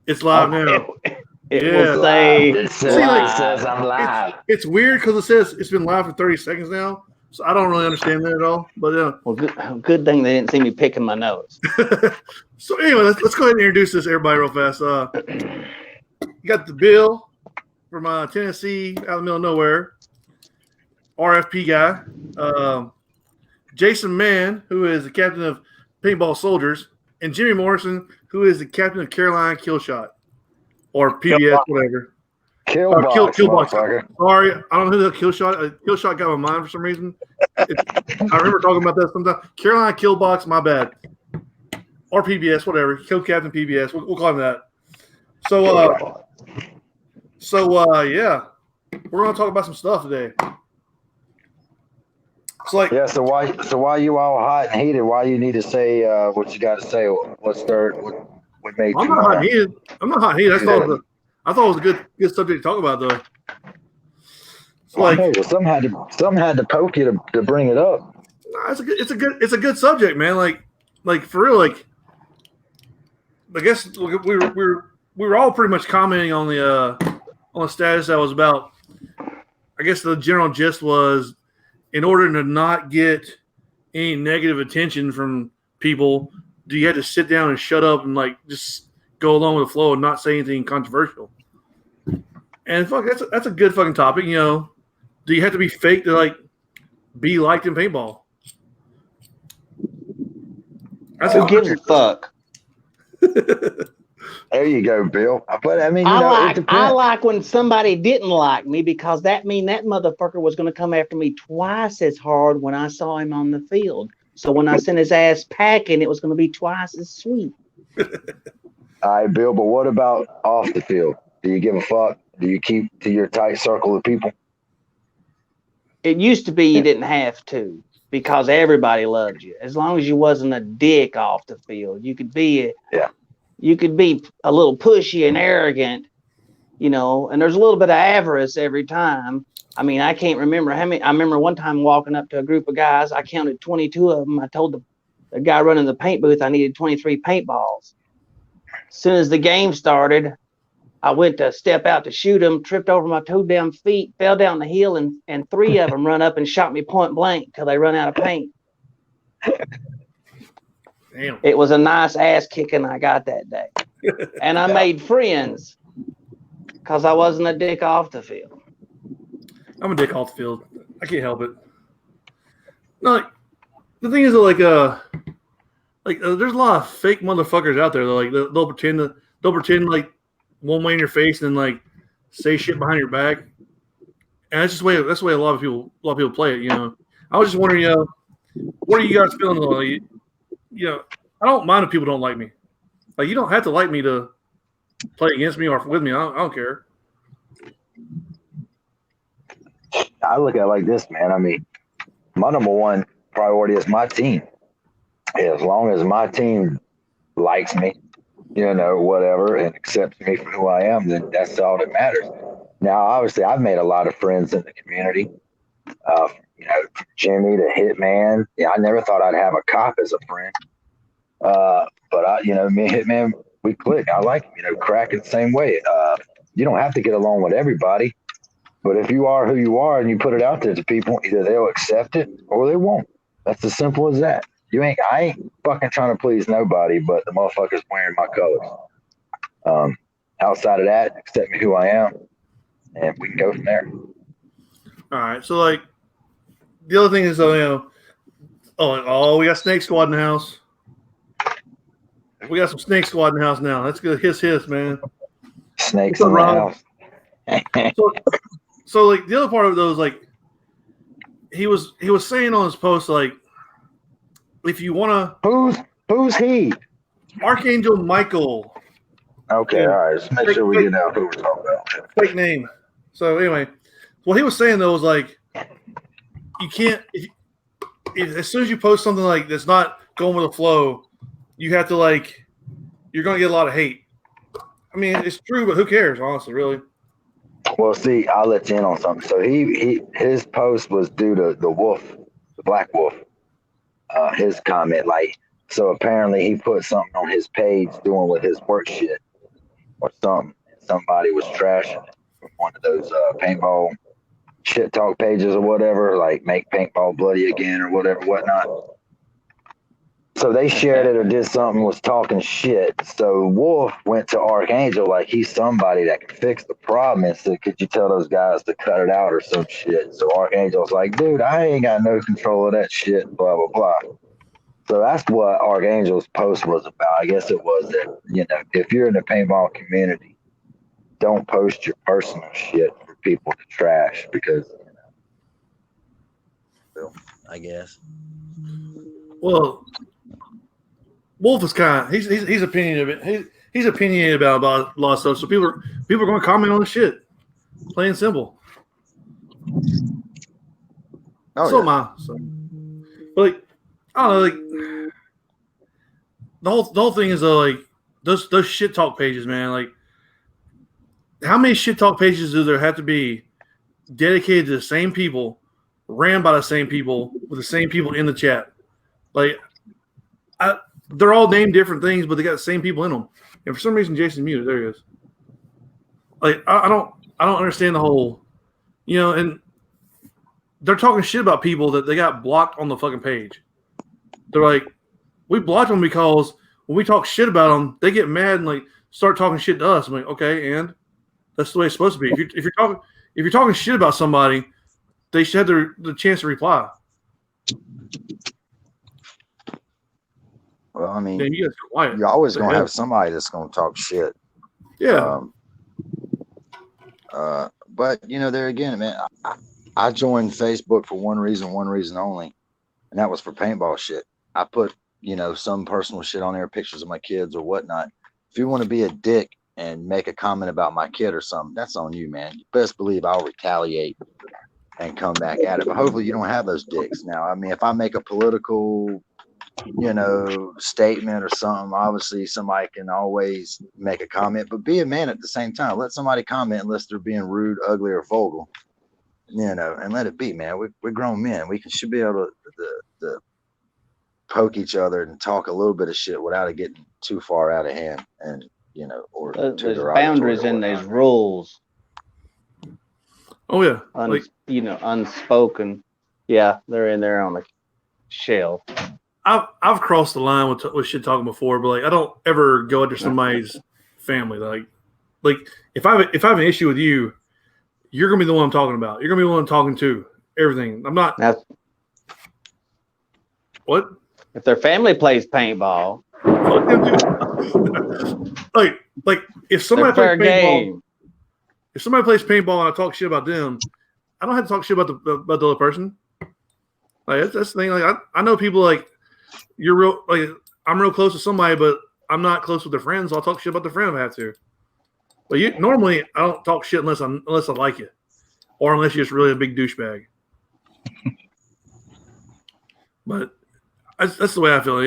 It's live now. It Yeah. will say It says, See, like, it says I'm live. it's weird because it says it's been live for 30 seconds now. So I don't really understand that at all. But well, good thing they didn't see me picking my nose. so anyway, let's go ahead and introduce this to everybody real fast. You got the Bill from Tennessee, out of the middle of nowhere, RFP guy. Jason Mann, who is the captain of Paintball Soldiers, and Jimmy Morrison, who is the captain of Carolina Killshot, or PBS, whatever. Killbox, motherfucker. Sorry, I don't know who the Killshot got my mind for some reason. I remember talking about that sometime. Carolina Killbox, my bad. Or PBS, whatever. Kill Captain PBS. We'll call him that. Yeah, we're gonna talk about some stuff today. So like, Yeah. So why you all hot and heated? Why you need to say what you got to say? What's third? What made I'm you? not hot and heated. I'm not hot and heated. I thought it was a good subject to talk about though. So like, well, some had to poke you to bring it up. it's a good subject, man. Like for real. Like, I guess we were all pretty much commenting on the status that was about. I guess the general gist was, in order to not get any negative attention from people, do you have to sit down and shut up and like just go along with the flow and not say anything controversial? And fuck, that's a good fucking topic. You know, do you have to be fake to like be liked in paintball? Who gives a fuck? There you go, Bill. But I mean, I like when somebody didn't like me, because that mean that motherfucker was going to come after me twice as hard when I saw him on the field. So when I sent his ass packing, it was going to be twice as sweet. All right, Bill. But what about off the field? Do you give a fuck? Do you keep to your tight circle of people? It used to be you didn't have to, because everybody loved you. As long as you wasn't a dick off the field, you could be You could be a little pushy and arrogant, you know, and there's a little bit of avarice every time. I mean, I can't remember how many. I remember one time walking up to a group of guys. I counted 22 of them. I told the guy running the paint booth I needed 23 paintballs. As soon as the game started, I went to step out to shoot them, tripped over my 2 damn feet, fell down the hill, and 3 of them run up and shot me point blank till they run out of paint. Damn. It was a nice ass kicking I got that day. And I made friends because I wasn't a dick off the field. I'm a dick off the field. I can't help it. No, like, the thing is, there's a lot of fake motherfuckers out there. They'll pretend like one way in your face and then like say shit behind your back. And that's the way a lot of people play it. You know, I was just wondering, what are you guys feeling? Like, I don't mind if people don't like me. Like, you don't have to like me to play against me or with me. I don't care. I look at it like this, man. I mean, my number one priority is my team. As long as my team likes me, whatever, and accepts me for who I am, then that's all that matters. Now, obviously, I've made a lot of friends in the community. From Jimmy to Hitman. Yeah, I never thought I'd have a cop as a friend. But me and Hitman, we click. I like him. Crack it the same way. You don't have to get along with everybody, but if you are who you are and you put it out there to people, either they'll accept it or they won't. That's as simple as that. I ain't fucking trying to please nobody but the motherfuckers wearing my colors. Outside of that, accept me who I am, and we can go from there. All right. So, like, the other thing is, we got Snake Squad in the house. We got some Snake Squad in the house now. That's good. Hiss, man. Snakes in the house. So, like, the other part of those, like, he was saying on his post, like, if you want to, who's he? Archangel Michael. Okay, all right. Let's make sure we get out who we're talking about. Fake name. So anyway, what he was saying though was like, you can't. As soon as you post something like that's not going with the flow, you have to like, you're going to get a lot of hate. I mean, it's true, but who cares? Honestly, really. Well, see, I'll let you in on something. So his post was due to the Black Wolf. His comment, like, so apparently he put something on his page doing with his work shit. or something. Somebody was trashing it from one of those paintball shit talk pages or whatever, like make paintball bloody again or whatnot. So they shared it or did something, was talking shit. So Wolf went to Archangel like he's somebody that can fix the problem and said, could you tell those guys to cut it out or some shit? So Archangel's like, dude, I ain't got no control of that shit, blah, blah, blah. So that's what Archangel's post was about. I guess it was that, if you're in the paintball community, don't post your personal shit for people to trash because, I guess. Well, Wolf is kind of he's opinionated. He's opinionated about a lot of stuff. So people are going to comment on the shit. Plain and simple. Oh, so yeah. am I. So, but like, I don't know. Like the whole thing is like those shit talk pages, man. Like, how many shit talk pages do there have to be dedicated to the same people, ran by the same people, with the same people in the chat? Like, they're all named different things, but they got the same people in them. And for some reason, Jason's muted. There he is. Like, I don't understand the whole, and they're talking shit about people that they got blocked on the fucking page. They're like, we blocked them because when we talk shit about them, they get mad and like start talking shit to us. I'm like, okay, and that's the way it's supposed to be. If you're talking shit about somebody, they should have the chance to reply. Well, I mean, Man, you guys are quiet. you're always going to have somebody that's going to talk shit. Yeah. But, there again, man, I joined Facebook for one reason only, and that was for paintball shit. I put, some personal shit on there, pictures of my kids or whatnot. If you want to be a dick and make a comment about my kid or something, that's on you, man. You best believe I'll retaliate and come back at it. But hopefully you don't have those dicks. Now, I mean, if I make a political statement or something, obviously somebody can always make a comment, but be a man at the same time. Let somebody comment unless they're being rude, ugly, or vulgar, and let it be, man. We're grown men. We should be able to poke each other and talk a little bit of shit without it getting too far out of hand, and or there's boundaries in these rules. Oh yeah, unspoken. Yeah, they're in there on the shelf. I've crossed the line with shit talking before, but like I don't ever go after somebody's family. Like if I have an issue with you, you're gonna be the one I'm talking about. You're gonna be the one I'm talking to. Everything. I'm not. What? If their family plays paintball, like if somebody plays paintball, if somebody plays paintball and I talk shit about them, I don't have to talk shit about the other person. Like that's the thing. Like I know people like. You're real, like I'm real close to somebody, but I'm not close with their friends. So I'll talk shit about their friend if I have to. But normally I don't talk shit unless I like you, or unless you're just really a big douchebag. But that's the way I feel.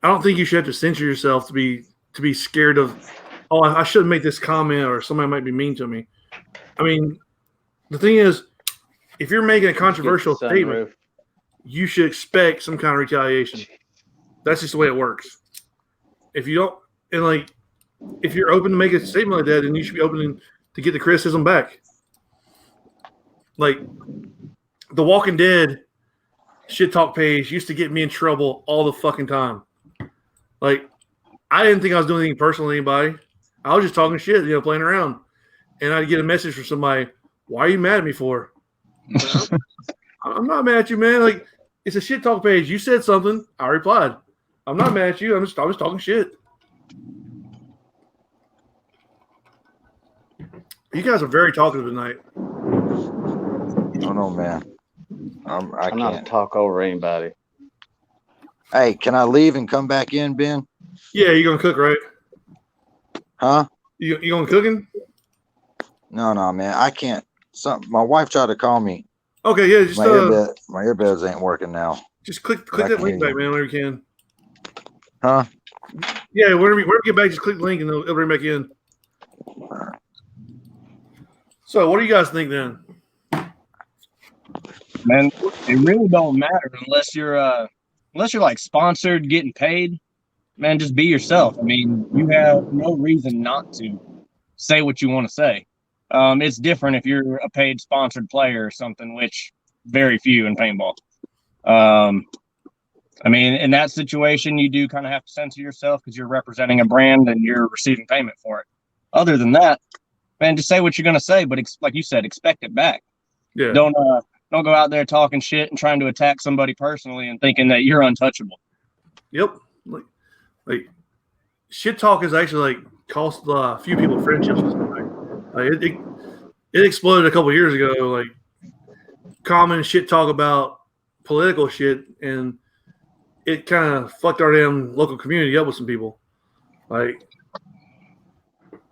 I don't think you should have to censor yourself to be scared of. Oh, I shouldn't make this comment, or somebody might be mean to me. I mean, the thing is, if you're making a controversial statement, you should expect some kind of retaliation. That's just the way it works. If you don't, and like, if you're open to make a statement like that, then you should be open to get the criticism back. Like, the Walking Dead shit talk page used to get me in trouble all the fucking time. Like, I didn't think I was doing anything personal to anybody. I was just talking shit, playing around. And I'd get a message from somebody, "Why are you mad at me for?" I'm not mad at you, man. Like, it's a shit talk page. You said something. I replied. I'm not mad at you. I was talking shit. You guys are very talkative tonight. Oh no, man. I'm can't not talk over anybody. Hey, can I leave and come back in, Ben? Yeah, you're gonna cook, right? Huh? You going cooking? No, man. I can't. My wife tried to call me. Okay, yeah, just my earbuds ain't working now. Just click that link back, man, whenever you can. Huh? Yeah, whenever you get back, just click the link and it'll bring back in. So, what do you guys think then? Man, it really don't matter unless you're like sponsored, getting paid. man, just be yourself. I mean, you have no reason not to say what you want to say. It's different if you're a paid sponsored player or something, which very few in paintball. I mean, in that situation, you do kind of have to censor yourself because you're representing a brand and you're receiving payment for it. Other than that, man, just say what you're going to say, but like you said, expect it back. Yeah. Don't go out there talking shit and trying to attack somebody personally and thinking that you're untouchable. Yep. Like shit talk has actually like cost a few people friendships. Like it exploded a couple of years ago. Like common shit talk about political shit, and it kind of fucked our damn local community up with some people. Like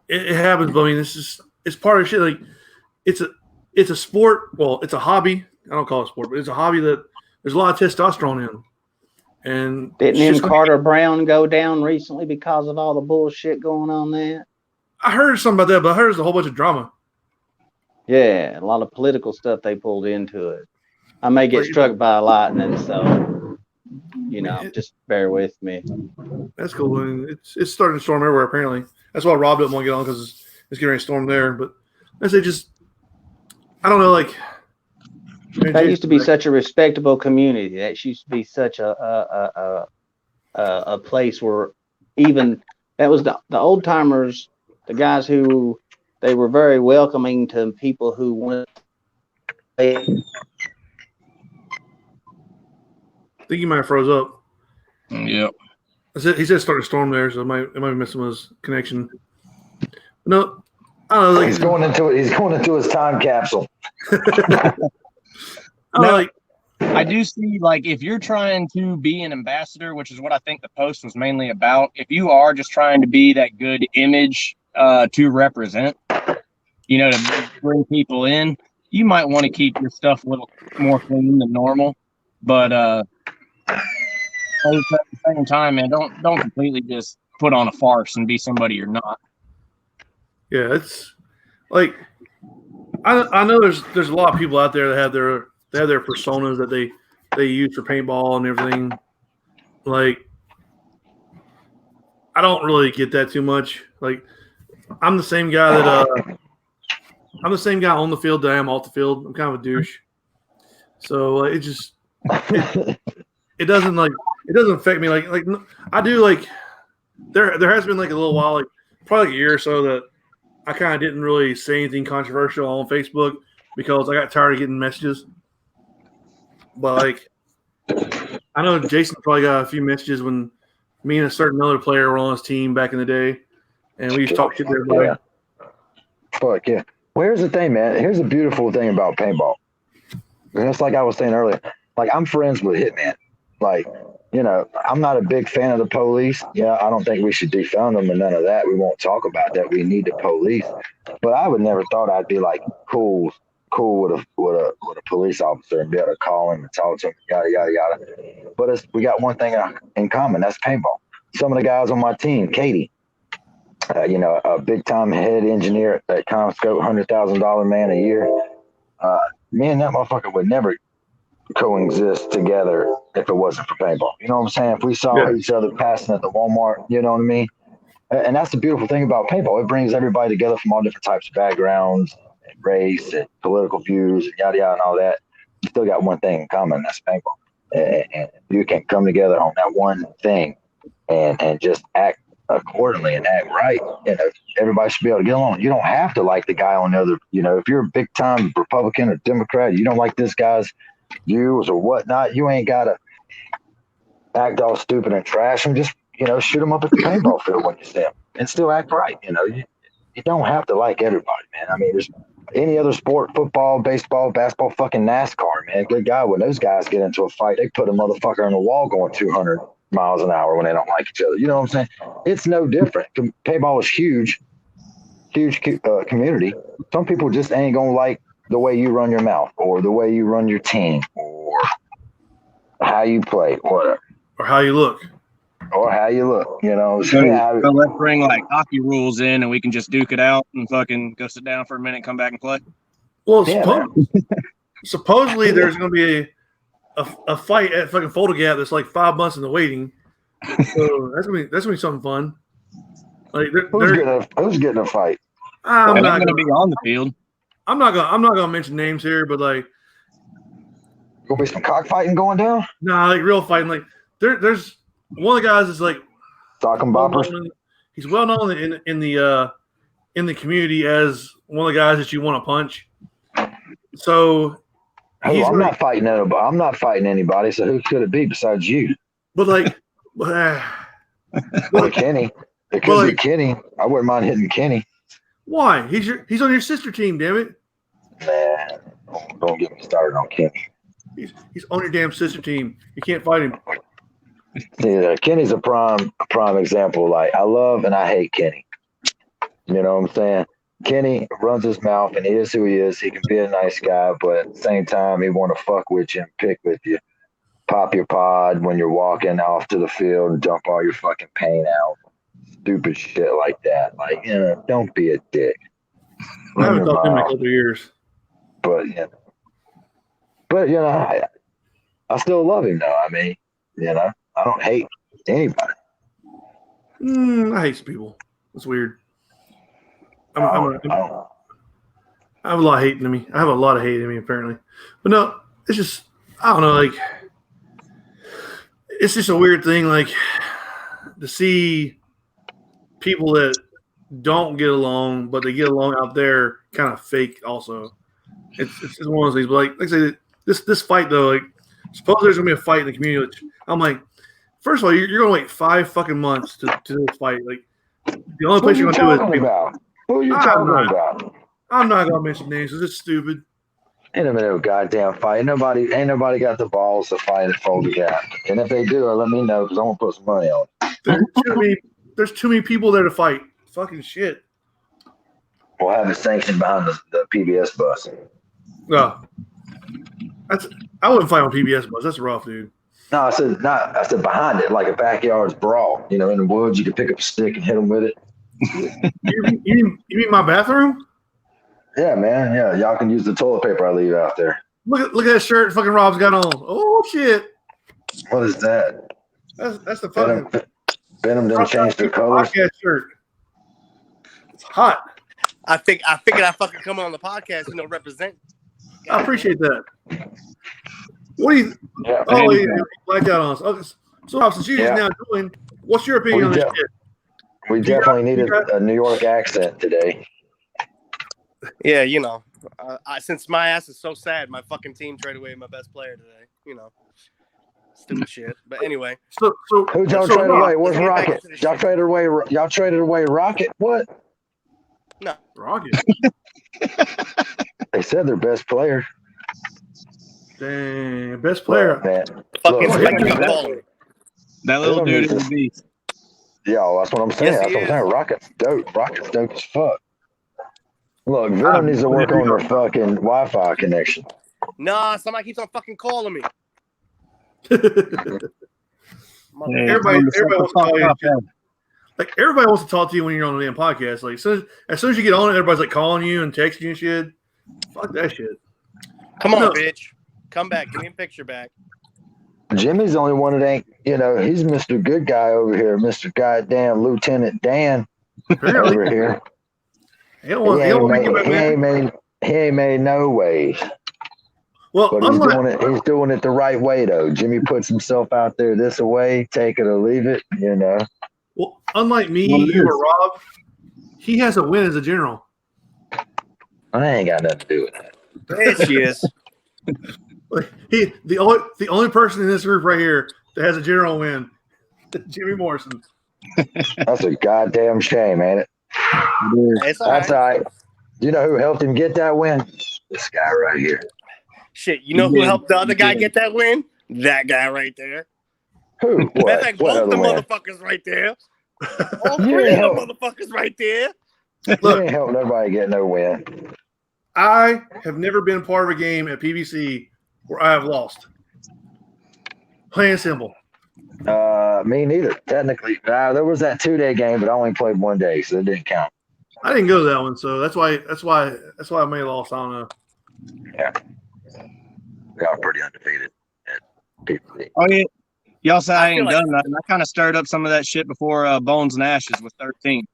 it happens, but I mean, it's part of shit. Like it's a sport. Well, it's a hobby. I don't call it a sport, but it's a hobby that there's a lot of testosterone in. And didn't him Carter Brown go down recently because of all the bullshit going on there? I heard something about that, but I heard there's a whole bunch of drama. Yeah, a lot of political stuff they pulled into it. I may get struck by lightning, so just bear with me. That's cool. I mean, it's starting to storm everywhere. Apparently, that's why Rob didn't want to get on because it's getting ready to storm there. But I say I don't know, like. That used to be such a respectable community. That used to be such a place where even that was the old timers, the guys who they were very welcoming to people who went. I think he might have froze up. Yep. He said start a storm there, so it might be messing with his connection. No, I don't know. Like, He's going into his time capsule. I do see, like, if you're trying to be an ambassador, which is what I think the post was mainly about, if you are just trying to be that good image to represent, to bring people in, you might want to keep your stuff a little more clean than normal. But at the same time, man, don't completely just put on a farce and be somebody you're not. Yeah, it's like I know there's a lot of people out there that have their personas that they use for paintball and everything. Like, I don't really get that too much. Like, I'm the same guy I'm the same guy on the field that I am off the field. I'm kind of a douche. So it doesn't affect me. Like I do, like there has been like a little while, like probably like a year or so, that I kind of didn't really say anything controversial on Facebook because I got tired of getting messages. But like, I know Jason probably got a few messages when me and a certain other player were on his team back in the day, and we used to talk shit to everybody. Yeah. Fuck yeah. Well, here's the thing, man. Here's the beautiful thing about paintball. And it's like I was saying earlier. Like, I'm friends with Hitman. Like, I'm not a big fan of the police. Yeah, I don't think we should defund them and none of that. We won't talk about that. We need the police. But I would never thought I'd be like cool with a police officer and be able to call him and talk to him, yada yada yada. But we got one thing in common. That's paintball. Some of the guys on my team, Katie, a big time head engineer at CommScope, $100,000 man a year. Me and that motherfucker would never coexist together if it wasn't for paintball. You know what I'm saying? If we saw each other passing at the Walmart, you know what I mean? And that's the beautiful thing about paintball. It brings everybody together from all different types of backgrounds, and race, and political views, and yada yada, and all that. You still got one thing in common. That's paintball. And you can come together on that one thing and just act accordingly and act right. Everybody should be able to get along. You don't have to like the guy on the other. If you're a big time Republican or Democrat, you don't like this guy's views or whatnot, you ain't gotta act all stupid and trash him. Just shoot him up at the paintball field when you see him and still act right. You don't have to like everybody, man. I mean, there's any other sport, football, baseball, basketball, fucking NASCAR, man. Good guy. When those guys get into a fight, they put a motherfucker on the wall going 200 miles an hour when they don't like each other. You know what I'm saying? It's no different. Paintball is huge community. Some people just ain't gonna like the way you run your mouth or the way you run your team or how you play, whatever. Or how you look. So let's bring like hockey rules in and we can just duke it out and fucking go sit down for a minute and come back and play. Well, supposedly there's going to be a fight at fucking Fulda Gap that's like 5 months in the waiting, So that's gonna be something fun. Like Who's getting a fight? I'm And not I'm going to be on the field. I'm not gonna mention names here, but like, Gonna be some cockfighting going down? nah, like real fighting. Like there's one of the guys is like Sock and well boppers? known, he's well known in the community as one of the guys that you want to punch. So I'm not fighting anybody. I'm not fighting anybody. So who could it be besides you? but like, Or Kenny. It could be Kenny. I wouldn't mind hitting Kenny. why? He's on your sister team, damn it. Man, don't get me started on Kenny. He's on your damn sister team. You can't fight him. Yeah, Kenny's a prime example. Like, I love and I hate Kenny. You know what I'm saying? Kenny runs his mouth and he is who he is. He can be a nice guy, but at the same time, he want to fuck with you and pick with you. Pop your pod when you're walking off to the field and dump all your fucking paint out. Stupid shit like that. Like, don't be a dick. I haven't talked to him in a couple of years. But, I still love him, though. I mean, I don't hate anybody. I hate some people. It's weird. I have a lot of hate in me. I have a lot of hate in me, apparently. But no, it's just, I don't know, like, it's just a weird thing, like, to see people that don't get along, but they get along out there kind of fake also. It's just one of those things. But like I said, this fight, though, like, suppose there's going to be a fight in the community. Which I'm like, first of all, you're going to wait 5 fucking months to do this fight. Like, the only place you're going to do is Who are you talking about? I'm not gonna mention names because it's stupid. Ain't no goddamn fight. Ain't nobody got the balls to fight at Fulda Gap. And if they do, let me know because I want to put some money on it. There's too many people there to fight. Fucking shit. We'll have it sanctioned behind the PBS bus. No, I wouldn't fight on PBS bus. That's rough, dude. No, I said behind it, like a backyard's brawl. In the woods, you can pick up a stick and hit them with it. You mean my bathroom? Yeah, man. Yeah, y'all can use the toilet paper I leave out there. Look at that shirt fucking Rob's got on. Oh shit! What is that? That's the fucking Venom didn't change their colors. Podcast shirt. It's hot. I figured I fucking come on the podcast, represent. I appreciate that. What do you? Yeah. Oh, yeah, blacked out on us. Okay, so Rob, since you're now doing, what's your opinion on this shit? We definitely needed a New York accent today. Yeah, since my ass is so sad, my fucking team traded away my best player today. Stupid shit. But anyway. So who'd y'all trade away? Where's Rocket? Y'all traded away Rocket? What? No. Rocket. They said their best player. Dang, best player. Man. Fucking that little dude is a beast. Yeah, that's what I'm saying. Yes, that's what I'm saying. Rocket's dope. Rocket's dope as fuck. Look, Venom needs to work on their fucking Wi-Fi connection. Nah, somebody keeps on fucking calling me. Everybody wants to call you. Like, everybody wants to talk to you when you're on the damn podcast. Like, as soon as you get on it, everybody's like calling you and texting you and shit. Fuck that shit. Come on, bitch. Come back. Give me a picture back. Jimmy's the only one that ain't, he's Mr. Good Guy over here, Mr. Goddamn Lieutenant Dan over here. He ain't made no waves. Well, but he's doing it the right way though. Jimmy puts himself out there this way, take it or leave it, Well, unlike me, you or Rob, he has a win as a general. I ain't got nothing to do with that. There she is. Like, the only person in this group right here that has a general win, Jimmy Morrison. That's a goddamn shame, ain't it? That's all right. You know who helped him get that win? This guy right here. Shit, who helped the other guy get that win? That guy right there. Who? What? Matter of fact, both the motherfuckers right there. All three of the motherfuckers right there. Look, ain't help nobody get no win. I have never been part of a game at PBC where I have lost. Plain and simple. Me neither. Technically, there was that 2-day game, but I only played 1 day, so it didn't count. I didn't go to that one, so that's why I may have lost. I don't know. Yeah, we are pretty undefeated at PBC. Oh Y'all say I I feel ain't like- done nothing. I kind of stirred up some of that shit before Bones and Ashes with 13.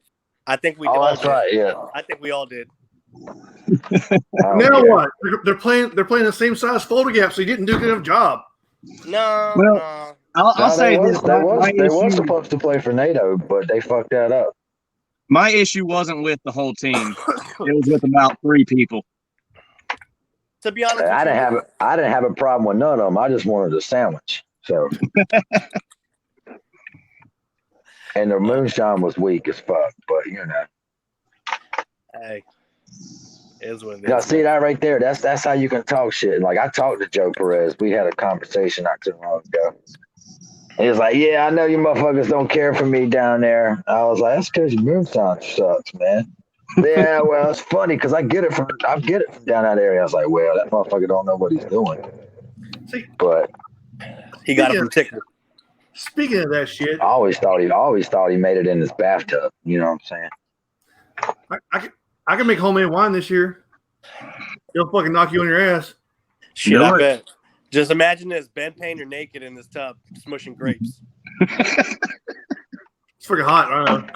I think we Oh, all that's did. right. Yeah. I think we all did. I don't Now care. what? They're playing the same size Fulda Gap, so you didn't do a good enough job. No, Well, no. I'll say this. They was issue, supposed to play for NATO, but they fucked that up. my issue wasn't with the whole team. It was with about 3 people. To be honest, I with you, didn't have a problem with none of them. I just wanted a sandwich. So, and the moonshine was weak as fuck. But hey, it is what it is. y'all see man. that right there? That's how you can talk shit. Like I talked to Joe Perez. We had a conversation not too long ago. He was like, "Yeah, I know you motherfuckers don't care for me down there." I was like, "That's because your moonshine sucks, man." Yeah, well, it's funny because I get it from down that area. I was like, "Well, that motherfucker don't know what he's doing." See, But He got it from TikTok. speaking of that shit, I always thought he made it in his bathtub. You know what I'm saying? I can make homemade wine this year. It'll fucking knock you on your ass. Shit, Do I it. bet. Just imagine this: Ben Painter naked in this tub, smushing grapes. It's freaking hot. I don't know.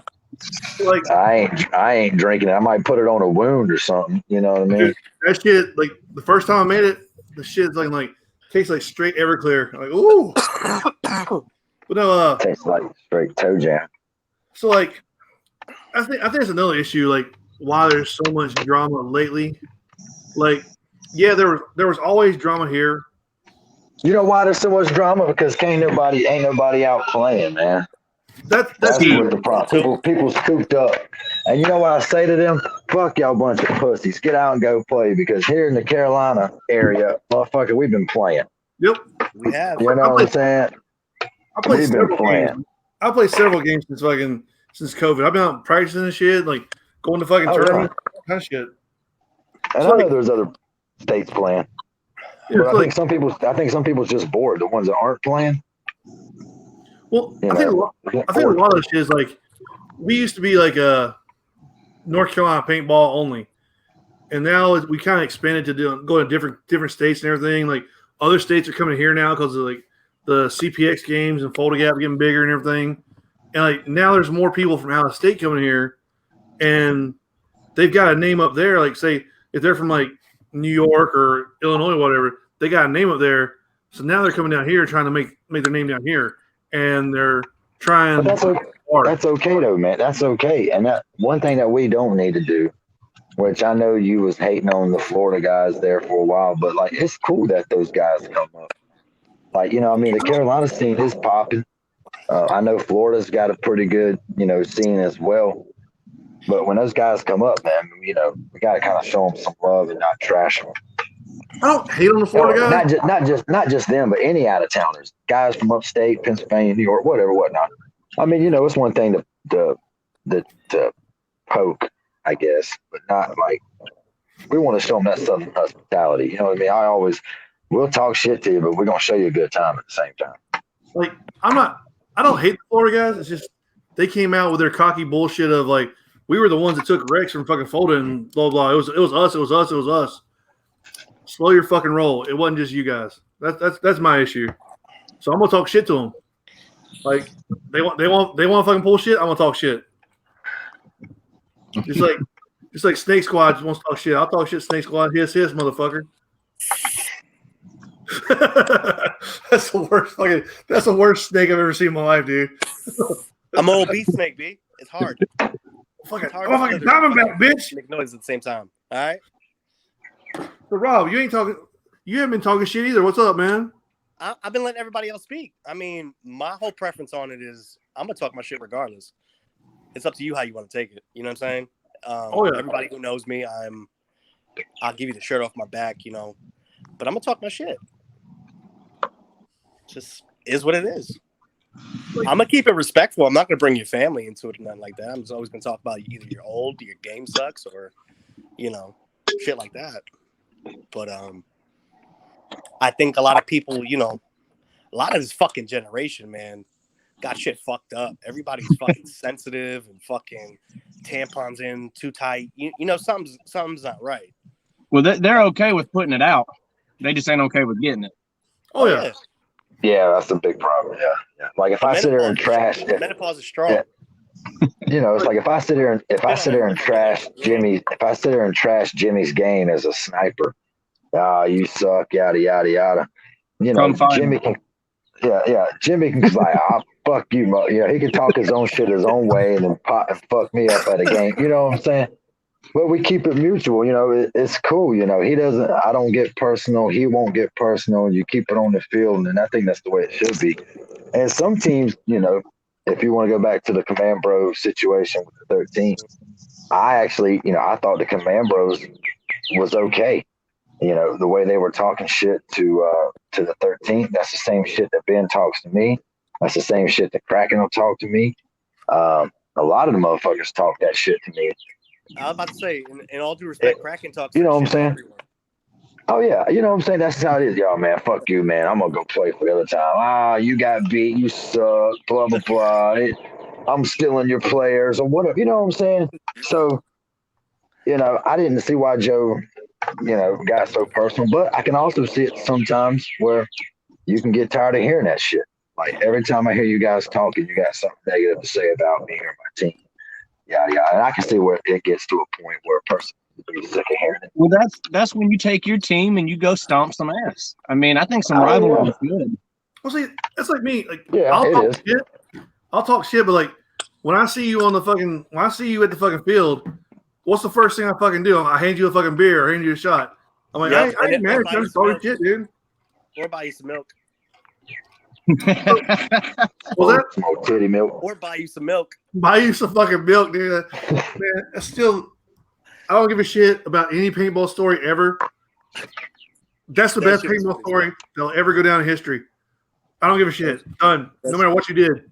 Like I ain't drinking it. I might put it on a wound or something. You know what I mean? Dude, that shit, like the first time I made it, the shit's like tastes like straight Everclear. I'm like, ooh. But no, Tastes like straight toe jam. so like I think it's another issue, like why there's so much drama lately. Like, yeah, there was always drama here. You know why there's so much drama? Because ain't nobody out playing, man. That's That's true. what the problem. People's cooped up. And you know what I say to them? Fuck y'all bunch of pussies. Get out and go play because here in the Carolina area, motherfucker, we've been playing. Yep. We have. You know what I'm saying? I played We've been several playing. games. I played several games since COVID. I've been out practicing and shit, like going to fucking Oh, tournaments, all kind of shit. And So, I know there's other states playing. Yeah, But it's I like, think some people's just bored. The ones that aren't playing. well, You I think know, a lot of this shit is like we used to be like a North Carolina paintball only, and now we kind of expanded to go to different states and everything. Like other states are coming here now because of like the CPX games and Fulda Gap getting bigger and everything. And like now there's more people from out of state coming here, and they've got a name up there. Like say if they're from like New York or Illinois, or whatever, they got a name up there. So now they're coming down here trying to make their name down here, and they're trying. But that's okay though, man. That's okay. And that one thing that we don't need to do, which I know you was hating on the Florida guys there for a while, but like it's cool that those guys come up. Like, you know, I mean, the Carolina scene is popping. I know Florida's got a pretty good, scene as well. But when those guys come up, man, we got to kind of show them some love and not trash them. I don't hate on the Florida guys. Not just them, but any out of towners, guys from upstate, Pennsylvania, New York, whatnot. I mean, it's one thing to poke, I guess, but not like we want to show them that Southern hospitality. You know what I mean? We'll talk shit to you, but we're gonna show you a good time at the same time. Like I don't hate the Florida guys. It's just they came out with their cocky bullshit of like we were the ones that took Rex from fucking Fulda and blah blah. It was us. Slow your fucking roll. It wasn't just you guys. That's my issue. So I'm gonna talk shit to them. Like they want to fucking pull shit. I'm gonna talk shit. Just like Snake Squad just wants to talk shit. I'll talk shit. Snake Squad, hiss, motherfucker. That's the worst snake I've ever seen in my life, dude. I'm an obese snake, B. It's hard. I'm It's hard a fucking diamondback, bitch. make noise at the same time. All right. So Rob, you haven't been talking shit either. What's up, man? I've been letting everybody else speak. I mean, my whole preference on it is I'm gonna talk my shit regardless. It's up to you how you want to take it. You know what I'm saying? Yeah. Everybody who knows me, I'll give you the shirt off my back, but I'm gonna talk my shit. Just is what it is. I'm gonna keep it respectful. I'm not gonna bring your family into it or nothing like that. I'm just always gonna talk about either you're old, your game sucks, or shit like that. But I think a lot of people, a lot of this fucking generation, man, got shit fucked up. Everybody's fucking sensitive and fucking tampons in too tight. Something's not right. Well, they're okay with putting it out. They just ain't okay with getting it. Oh yeah. Yeah, that's a big problem. Yeah. Like if I sit here and trash, menopause is strong. Yeah. It's like if I sit here and trash Jimmy's game as a sniper, you suck, yada yada yada. Jimmy can, Jimmy can just like, fuck you, he can talk his own shit his own way and then pop and fuck me up at a game. You know what I'm saying? But we keep it mutual. It's cool. He doesn't. I don't get personal. He won't get personal. You keep it on the field, and I think that's the way it should be. And some teams, if you want to go back to the Command Bro situation with the 13, I actually, I thought the Command Bros was okay. The way they were talking shit to the 13th, that's the same shit that Ben talks to me. That's the same shit that Kraken will talk to me. A lot of the motherfuckers talk that shit to me. I was about to say, in all due respect, Kraken talks. You know what I'm saying? Everywhere. Oh yeah, you know what I'm saying. That's how it is, y'all, man. Fuck you, man. I'm gonna go play for the other time. You got beat. You suck. Blah blah blah. I'm stealing your players or whatever. You know what I'm saying? So, I didn't see why Joe, got so personal. But I can also see it sometimes where you can get tired of hearing that shit. Like every time I hear you guys talking, you got something negative to say about me or my team. Yada yada. And I can see where it gets to a point where a person is sick of hearing it. Well, that's when you take your team and you go stomp some ass. I mean, I think some rivalry is good. Well, see, that's like me. Like, yeah, I'll talk shit, but like when I see you at the fucking field, what's the first thing I fucking do? I hand you a fucking beer or hand you a shot. I'm like, I ain't mad at you. Talking shit, dude. Or buy you some milk. Smoke titty milk. Or buy you some milk. Buy you some fucking milk, dude. Man, I don't give a shit about any paintball story ever. That's the best paintball story that'll ever go down in history. I don't give a shit. Done. No matter what you did.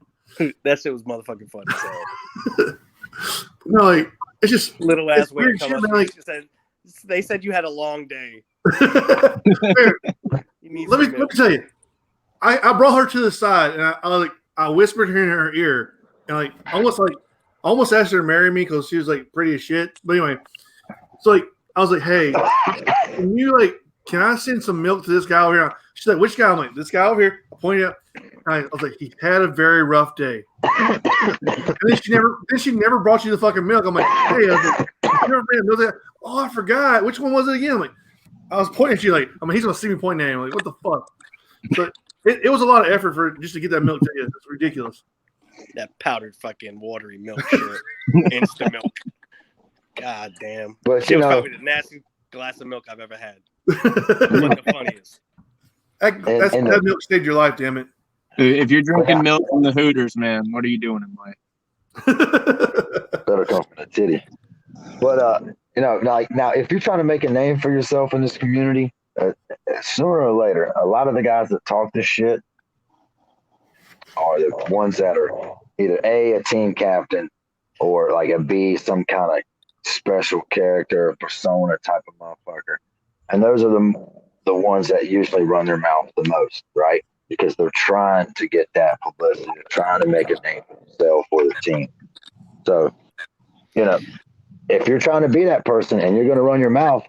That shit was motherfucking funny. So. No, like it's just little ass way to come shit, up. Man, like, they said you had a long day. Let me tell you. I brought her to the side and I whispered her in her ear and almost asked her to marry me because she was like pretty as shit. But anyway, so like I was like, hey, can I send some milk to this guy over here? She's like, which guy? I'm like, this guy over here. I pointed out. I was like, he had a very rough day. And then she never brought you the fucking milk. I'm like, hey, you never ran that. Oh, I forgot. Which one was it again? I'm like, I was pointing at you like, he's gonna see me pointing at him. Like, what the fuck? But it was a lot of effort for just to get that milk to you. It's ridiculous. That powdered fucking watery milk shit. Instant milk. God damn. But she was probably the nastiest glass of milk I've ever had. The funniest. That milk saved your life, damn it. If you're drinking milk from the Hooters, man, what are you doing in life? Better come from the titty. But now if you're trying to make a name for yourself in this community, sooner or later, a lot of the guys that talk this shit are the ones that are either a team captain or like a B, some kind of special character, persona type of motherfucker. And those are the ones that usually run their mouth the most, right? Because they're trying to get that publicity, they're trying to make a name for themselves for the team. So, if you're trying to be that person and you're going to run your mouth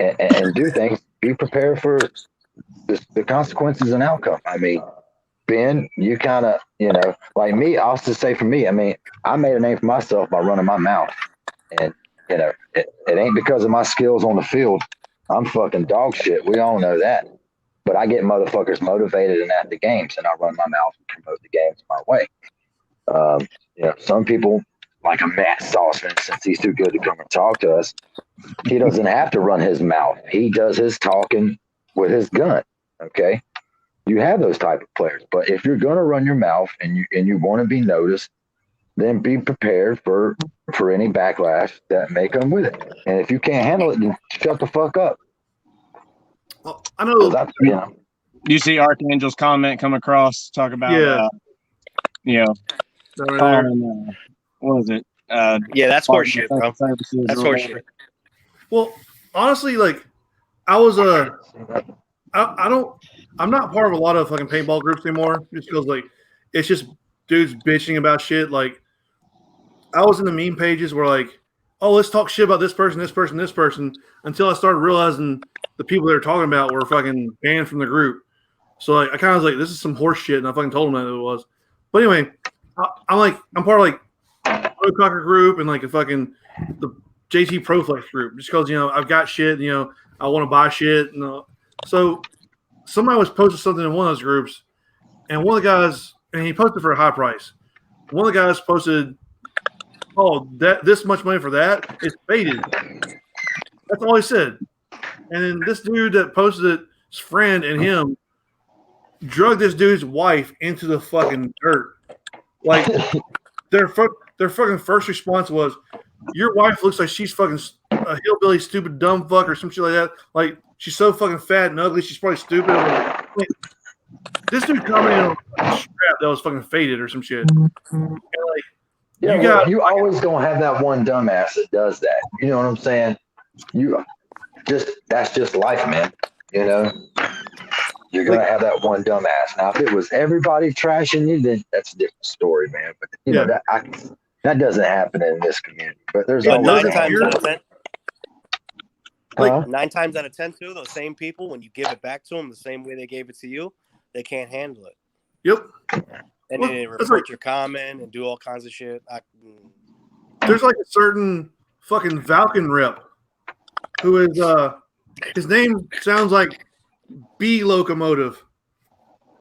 and do things, be prepared for the consequences and outcome. I mean, Ben, you kind of, like me, I'll just say for me, I mean, I made a name for myself by running my mouth. And, it ain't because of my skills on the field. I'm fucking dog shit. We all know that. But I get motherfuckers motivated and at the games, and I run my mouth and promote the games my way. Some people, like a Matt Sauceman, since he's too good to come and talk to us, he doesn't have to run his mouth. He does his talking with his gun. Okay, you have those type of players. But if you're going to run your mouth and you want to be noticed, then be prepared for any backlash that may come with it. And if you can't handle it, then shut the fuck up. Well, I know. You see Archangel's comment come across, talk about, what was it? That's horseshit, bro. That's horseshit. Well, honestly, like, I was I'm not part of a lot of fucking paintball groups anymore. Just because, like, it's just dudes bitching about shit. Like, I was in the meme pages where, like, oh, let's talk shit about this person, until I started realizing the people they were talking about were fucking banned from the group. So like, I kind of was like, this is some horse shit, and I fucking told him that it was. But anyway, I'm part of like Pro Cocker group and like the JT Proflex group, just because I've got shit, I want to buy shit, so somebody was posting something in one of those groups, and one of the guys, and he posted for a high price. One of the guys posted, "Oh, this much money for that? It's faded." That's all he said. And then this dude that posted it, his friend and him, drug this dude's wife into the fucking dirt. Like their fucking first response was, "Your wife looks like she's fucking a hillbilly, stupid, dumb fuck or some shit like that. Like she's so fucking fat and ugly, she's probably stupid." Like, this dude commented on a strap that was fucking faded or some shit. And like, you always gonna have that one dumbass that does that. You know what I'm saying? That's just life, man. You're gonna have that one dumbass. Now, if it was everybody trashing you, then that's a different story, man. But that doesn't happen in this community. But there's always 9 times out of 10. Huh? 9 times out of 10, too, those same people, when you give it back to them the same way they gave it to you, they can't handle it. Yep. And then they report your comment and do all kinds of shit. There's like a certain fucking Valken rep who is his name sounds like B Locomotive.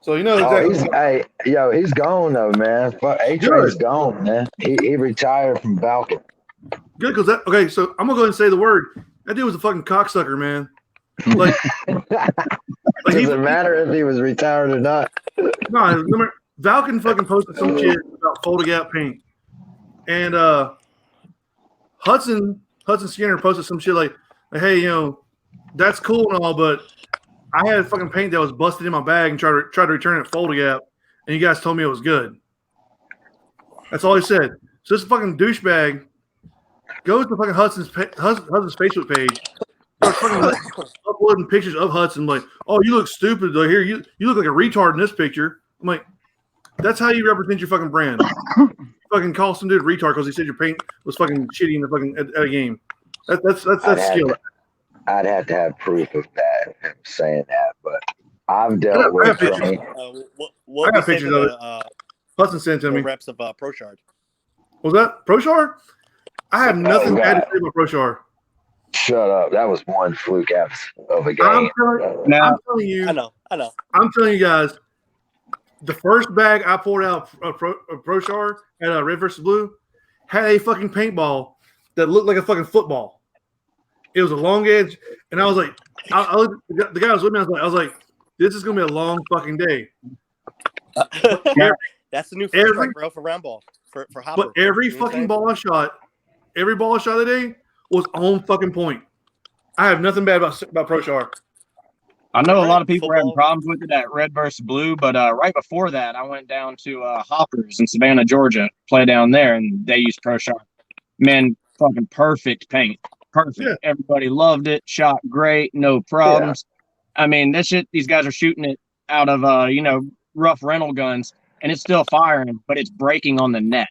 So exactly. He's gone though, man. A-Train's gone, man. He retired from Valken. Good, because okay, so I'm gonna go ahead and say the word. That dude was a fucking cocksucker, man. Like, doesn't matter if he was retired or not. No, remember Valken fucking posted some shit about Fulda Gap paint, and Hudson Skinner posted some shit like, "Hey, that's cool and all, but I had fucking paint that was busted in my bag and tried to return it at Fulda Gap, and you guys told me it was good." That's all he said. So this fucking douchebag goes to fucking Hudson's Facebook page, starts fucking uploading pictures of Hudson, like, "Oh, you look stupid. Like, here, you look like a retard in this picture." I'm like, that's how you represent your fucking brand. Fucking call some dude a retard because he said your paint was fucking shitty in the fucking at a game. That's skill. I'd have to have proof of that, him saying that, but I've dealt with pictures. I got pictures of it. Hudson sent to me. Reps of ProShard. Was that ProShar? I have nothing bad to say about ProShar. Shut up. That was one fluke of a game. I'm telling you. I know. I'm telling you guys, the first bag I poured out of ProShar at Red vs. Blue had a fucking paintball that looked like a fucking football. It was a long edge, and I was like, the guy was with me. I was like, this is gonna be a long fucking day. That's the new strike, bro, for round ball for Hopper. But every fucking ball I shot today was on fucking point. I have nothing bad about ProShar. I know a lot of people are having problems with it at Red versus Blue, but right before that, I went down to Hoppers in Savannah, Georgia, play down there, and they used ProShar. Man, fucking perfect paint. Perfect. Yeah. Everybody loved it. Shot great. No problems. Yeah. I mean, that shit, these guys are shooting it out of, rough rental guns, and it's still firing, but it's breaking on the net.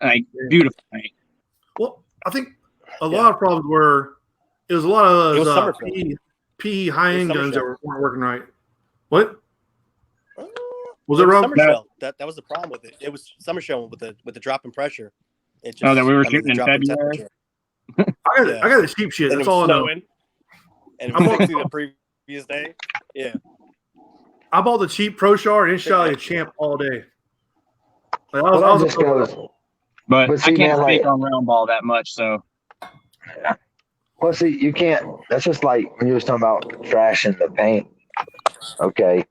Like, beautiful paint. Well, I think a lot of problems were, it was a lot of those PE high-end guns that weren't working right. What? Was it wrong? Summer shell. That was the problem with it. It was summer shell with the drop in pressure. It just, that we were shooting in February. I got the cheap shit. And that's all I know. And it was the previous day. Yeah. I bought the cheap ProShar and it shot like a champ all day. Like, but I can't speak on round ball that much, so. Yeah. Well, see, you can't. That's just like when you was talking about trashing the paint. Okay,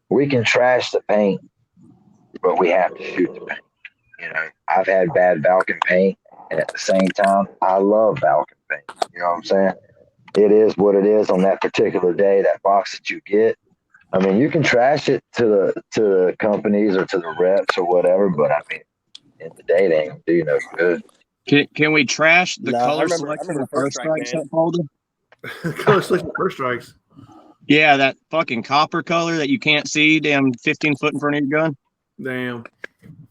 we can trash the paint, but we have to shoot the paint. I've had bad Valken paint, and at the same time, I love Valken paint. You know what I'm saying? It is what it is on that particular day. That box that you get. I mean, you can trash it to the companies or to the reps or whatever, but I mean, in the day, they ain't gonna do you no good. Can we trash the color selection of first strikes that folder? Color selection of first strikes. Yeah, that fucking copper color that you can't see, damn 15 foot in front of your gun. Damn.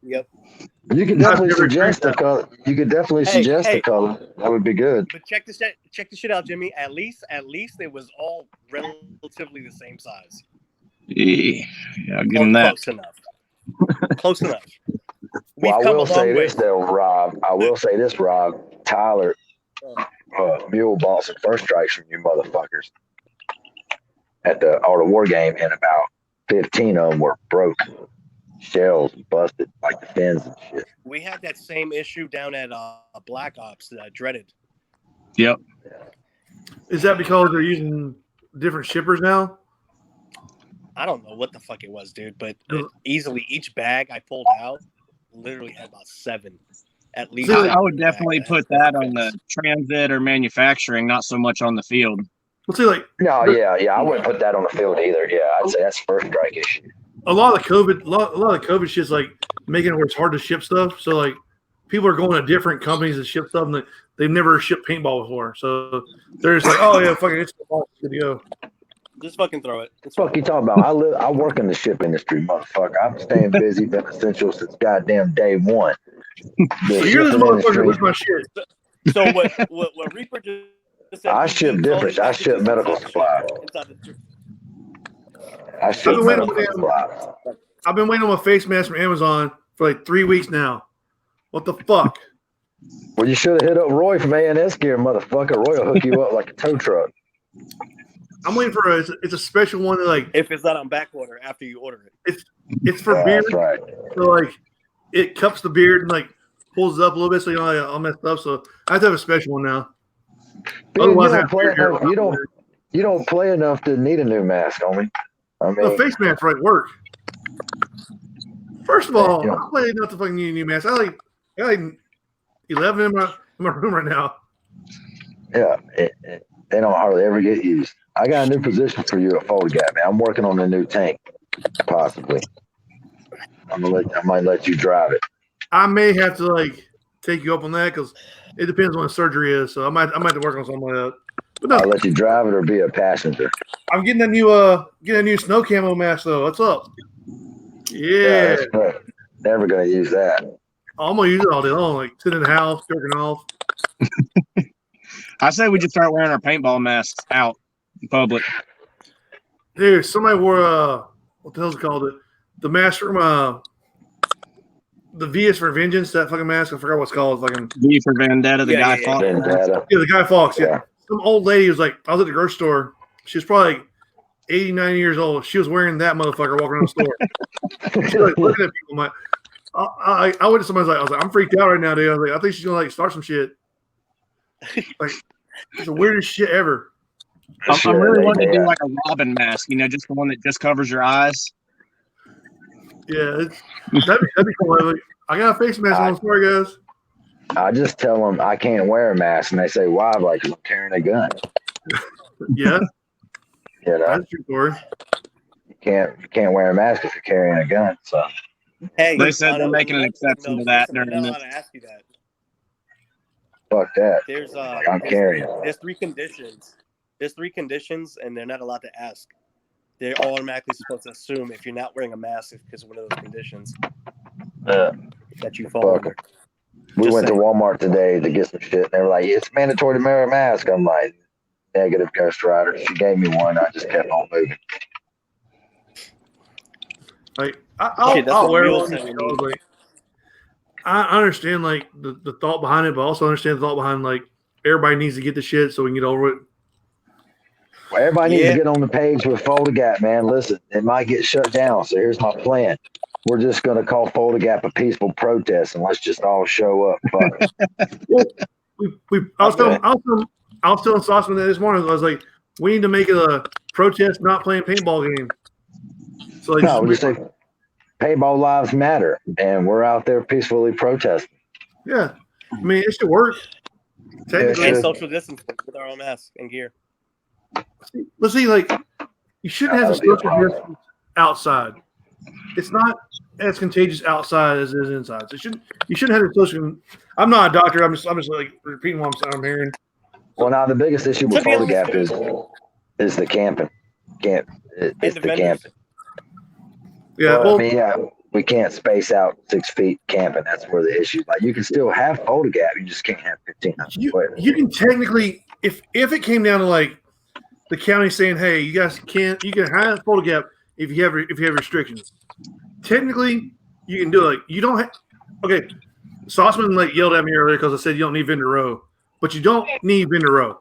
Yep. You could definitely suggest the color. You could definitely suggest the color. That would be good. But check the shit out, Jimmy. At least it was all relatively the same size. Yeah, I'll give him that. Close enough. Close enough. Well, I come will a say long way. this though, Rob. I will say this, Rob. Tyler, Mule bought some first strikes from you motherfuckers at the Art of War game, and about 15 of them were broke, shells busted, like the fins and shit. We had that same issue down at Black Ops, Dreaded. Yep. Is that because they're using different shippers now? I don't know what the fuck it was, dude, but easily each bag I pulled out literally had about 7 at least. I would definitely put that on the transit or manufacturing, not so much on the field. Let's see, like I wouldn't put that on the field either. Yeah, I'd say that's first strike issue. a lot of COVID shit's like making it where it's hard to ship stuff. So like people are going to different companies that ship stuff, and they've never shipped paintball before. So they're just like, oh yeah, fucking it's good to go. Just fucking throw it. What the fuck you talking about? I work in the ship industry, motherfucker. I'm staying busy, been essential since goddamn day one. So you're this motherfucker with my shit. So what Reaper just said? I ship different. I ship medical supplies. I ship medical supplies. I've been waiting on my face mask from Amazon for like 3 weeks now. What the fuck? Well, you should have hit up Roy from A&S Gear, motherfucker. Roy will hook you up like a tow truck. I'm waiting for it's a special one that like if it's not on back order after you order it. It's for beard. That's right. So like it cups the beard and like pulls it up a little bit so you know I'll mess up. So I have to have a special one now. Otherwise, you don't play enough to need a new mask, homie. I mean, the face mask right work. First of all, I'm playing enough to fucking need a new mask. I like 11 in my room right now. Yeah, they don't hardly ever get used. I got a new position for you at Fulda Gap, man. I'm working on a new tank, possibly. I might let you drive it. I may have to like take you up on that because it depends on what surgery is. So I might have to work on something like that. But no, I'll let you drive it or be a passenger. I'm getting a new snow camo mask though. What's up? Yeah. That's right. Never gonna use that. I'm gonna use it all day long, like sitting in the house, jerking off. I say we just start wearing our paintball masks out in public. Dude, somebody wore what the hell's it called? The mask from the V is for Vengeance, that fucking mask. I forgot what it's called. It's like V for Vendetta, the Guy Fawkes. Vendetta. Yeah, the Guy Fawkes. Yeah. Some old lady was like, I was at the grocery store. She was probably like 89 years old. She was wearing that motherfucker walking around the store. She was like looking at people. I went to somebody's like, I was like, I'm freaked out right now, dude. I was like, I think she's gonna like start some shit. Like, it's the weirdest shit ever. I'm really wanting to do like a Robin mask, just the one that just covers your eyes. Yeah, that'd be cool. Like, I got a face mask on. Sorry, guys. I just tell them I can't wear a mask, and they say, "Why?" I'm like, 'cause I'm carrying a gun. Yeah, that's true story. You can't wear a mask if you're carrying a gun. So hey, they said they're making an exception to that. I'm not allowed to ask you that. Fuck that. There's I'm carrying. There's 3 conditions. There's 3 conditions, and they're not allowed to ask. They're automatically supposed to assume if you're not wearing a mask, it's because of one of those conditions that you fall under. We went to Walmart today to get some shit, and they were like, "It's mandatory to wear a mask." I'm like, "Negative, Ghost Rider." She gave me one. I just kept on moving. Like I'll wear one. Like, I understand like the thought behind it, but also understand the thought behind like everybody needs to get the shit so we can get over it. Well, everybody needs to get on the page with Fulda Gap, man. Listen, it might get shut down, so here's my plan. We're just going to call Fulda Gap a peaceful protest, and let's just all show up. I was telling Sauceman that this morning. I was like, we need to make it a protest not playing paintball game. So like, we say paintball lives matter, and we're out there peacefully protesting. Yeah, I mean it should work. Technically, and social distancing with our own masks and gear. Let's see, like you shouldn't have the social distance outside. It's not as contagious outside as it is inside. So you shouldn't have the social. I'm not a doctor. I'm just like repeating what I'm hearing. Well, now the biggest issue with Fulda Gap is the camping. It's the camping. Yeah, well, I mean, we can't space out 6 feet camping. That's where the issue. Like you can still have Fulda Gap, you just can't have 1,500 players. You can technically, if it came down to like the county saying, "Hey, you can have Fulda Gap, if you have restrictions. Technically, you can do it. You don't have. Okay, Sauceman yelled at me earlier because I said you don't need vendor row, but you don't need vendor row.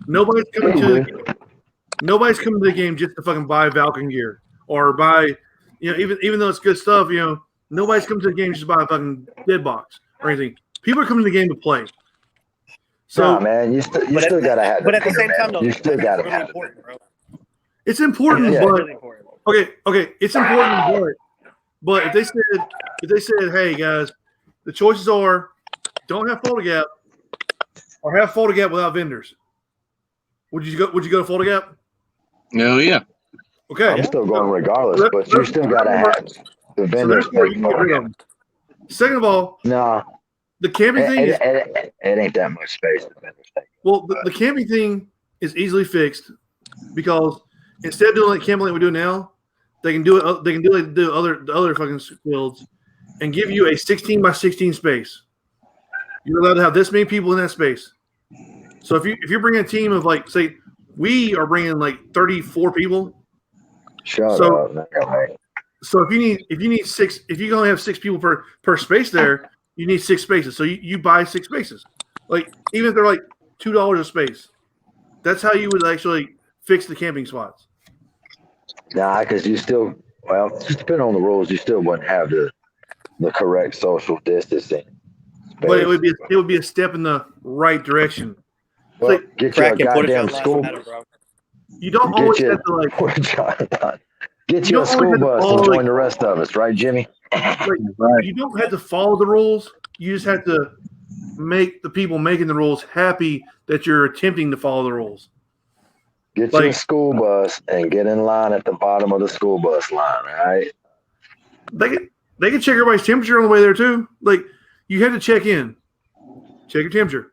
Nobody's coming to the game just to fucking buy Valken gear or buy, even though it's good stuff, nobody's coming to the game just to buy a fucking dead box or anything. People are coming to the game to play. So, man, you still gotta have. But at the same time, though, you still gotta really have important, bro. it's important, Yeah. but Really important. okay, it's important, but if they said, hey guys, the choices are don't have Fulda Gap or have Fulda Gap without vendors. Would you go to Fulda Gap? No, yeah. Okay. I'm still going regardless, but you still gotta have the vendors. So you can get rid of them. Second of all, No, the camping thing is it ain't that much space. The vendors take. well, the camping thing is easily fixed because instead of doing like camping like we do now, they can do it. They can do like the other fucking fields and give you a 16 by 16 space. You're allowed to have this many people in that space. So if you're bringing a team of like, say, we are bringing like 34 people. Shut So- up. Man. So if you need six, if you only have 6 people per space there, you need 6 spaces. So you buy 6 spaces. Like even if they're like $2 a space, that's how you would actually fix the camping spots. Nah, because you still, just depending on the rules, you still wouldn't have the correct social distancing. But it would be a step in the right direction. Well, like, get you a Crack and put it goddamn down school. last minute, bro. You don't always have to like. Get You you a don't always school have to bus follow, and join like- the rest of us, right, Jimmy? You don't have to follow the rules. You just have to make the people making the rules happy that you're attempting to follow the rules. Get you a Like- school bus and get in line at the bottom of the school bus line, right? They can check everybody's temperature on the way there too. Like you have to check in, check your temperature.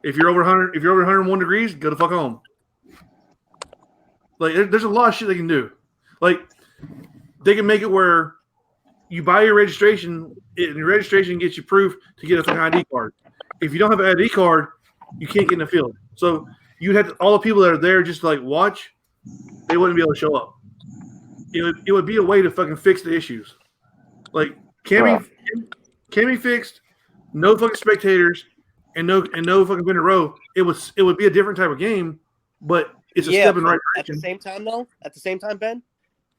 If you're over 100, if you're over 101 degrees, go the fuck home. Like there's a lot of shit they can do. Like they can make it where you buy your registration, and your registration gets you proof to get a fucking ID card. If you don't have an ID card, you can't get in the field. So you'd have to, all the people that are there just to like watch, they wouldn't be able to show up. It would be a way to fucking fix the issues. Like camping fixed, no fucking spectators, and no fucking vendor row. It would be a different type of game, but it's a step in the right At direction. the same time, Ben,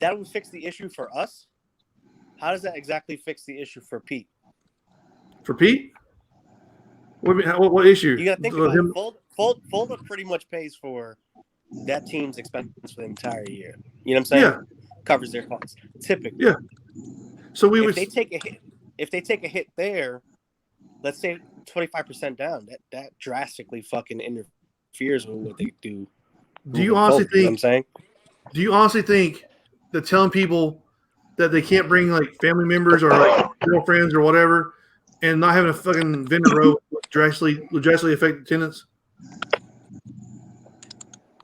that would fix the issue for us. How does that exactly fix the issue for Pete? For Pete, what issue? You got to think about it. Fulda pretty much pays for that team's expenses for the entire year. You know what I'm saying? Yeah. Covers their costs typically. Yeah. So If they take a hit there, let's say 25% down, that drastically fucking interferes with what they do. Do you honestly You know what I'm think? saying? Do you honestly think that telling people that they can't bring like family members or like girlfriends or whatever, and not having a fucking vendor row would drastically affect attendance?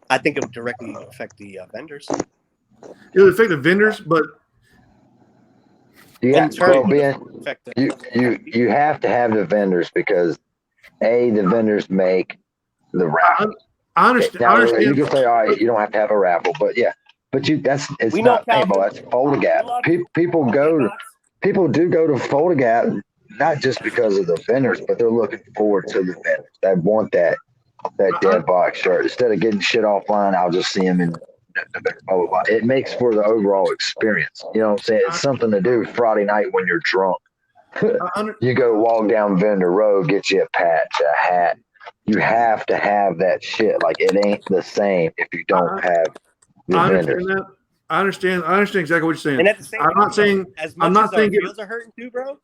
I think it would directly affect the vendors. It would affect the vendors, but You In got, turn, Ben, it would affect the you have to have the vendors because the vendors make the raffle. I understand. Now, I understand. you can say, all right, you don't have to have a raffle, but yeah. But it's We know not paintball. That's Fulda Gap. People do go to Fulda Gap not just because of the vendors, but they're looking forward to the vendors. They want that dead box shirt. Instead of getting shit offline, I'll just see them in blah, blah, blah. It makes for the overall experience. You know what I'm saying? It's something to do Friday night when you're drunk. You go walk down vendor row, get you a patch, a hat. You have to have that shit. Like it ain't the same if you don't have the I vendors. understand that. I understand exactly what you're saying. And at the same I'm time, not saying as much I'm not as our saying fields are hurting too, bro.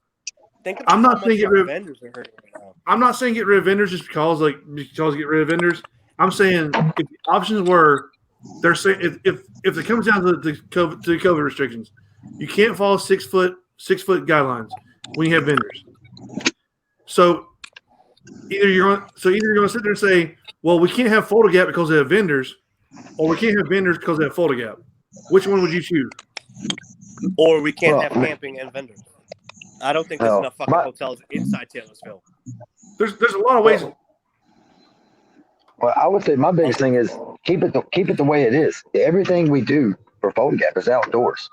Think about I'm not how saying much get our rid of- vendors are hurting right now. I'm not saying get rid of vendors just because get rid of vendors. I'm saying if the options were they're saying if it comes down to the COVID restrictions, you can't follow 6 foot guidelines when you have vendors. So either you're going to sit there and say, well, we can't have Fulda Gap because they have vendors, or we can't have vendors because they have Fulda Gap. Which one would you choose? Or we can't Well, have camping and vendors. I don't think there's No, enough fucking hotels inside Taylorsville. There's a lot of ways. Well, I would say my biggest thing is keep it the way it is. Everything we do for Fulda Gap is outdoors.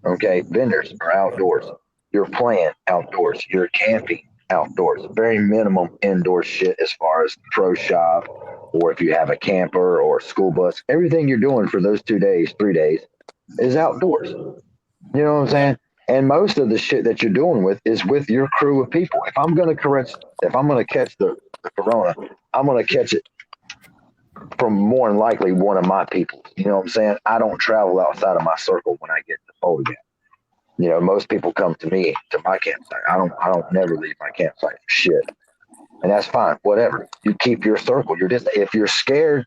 Okay, vendors are outdoors. You're playing outdoors. You're camping outdoors. Very minimum indoor shit as far as pro shop, or if you have a camper or a school bus. Everything you're doing for those 2 days, 3 days, is outdoors. You know what I'm saying? And most of the shit that you're doing is with your crew of people. If I'm gonna catch the corona, I'm gonna catch it from more than likely one of my people. You know what I'm saying? I don't travel outside of my circle when I get to Fulda Gap. You know, most people come to me to my campsite. I don't never leave my campsite for shit. And that's fine. Whatever. You keep your circle. If you're scared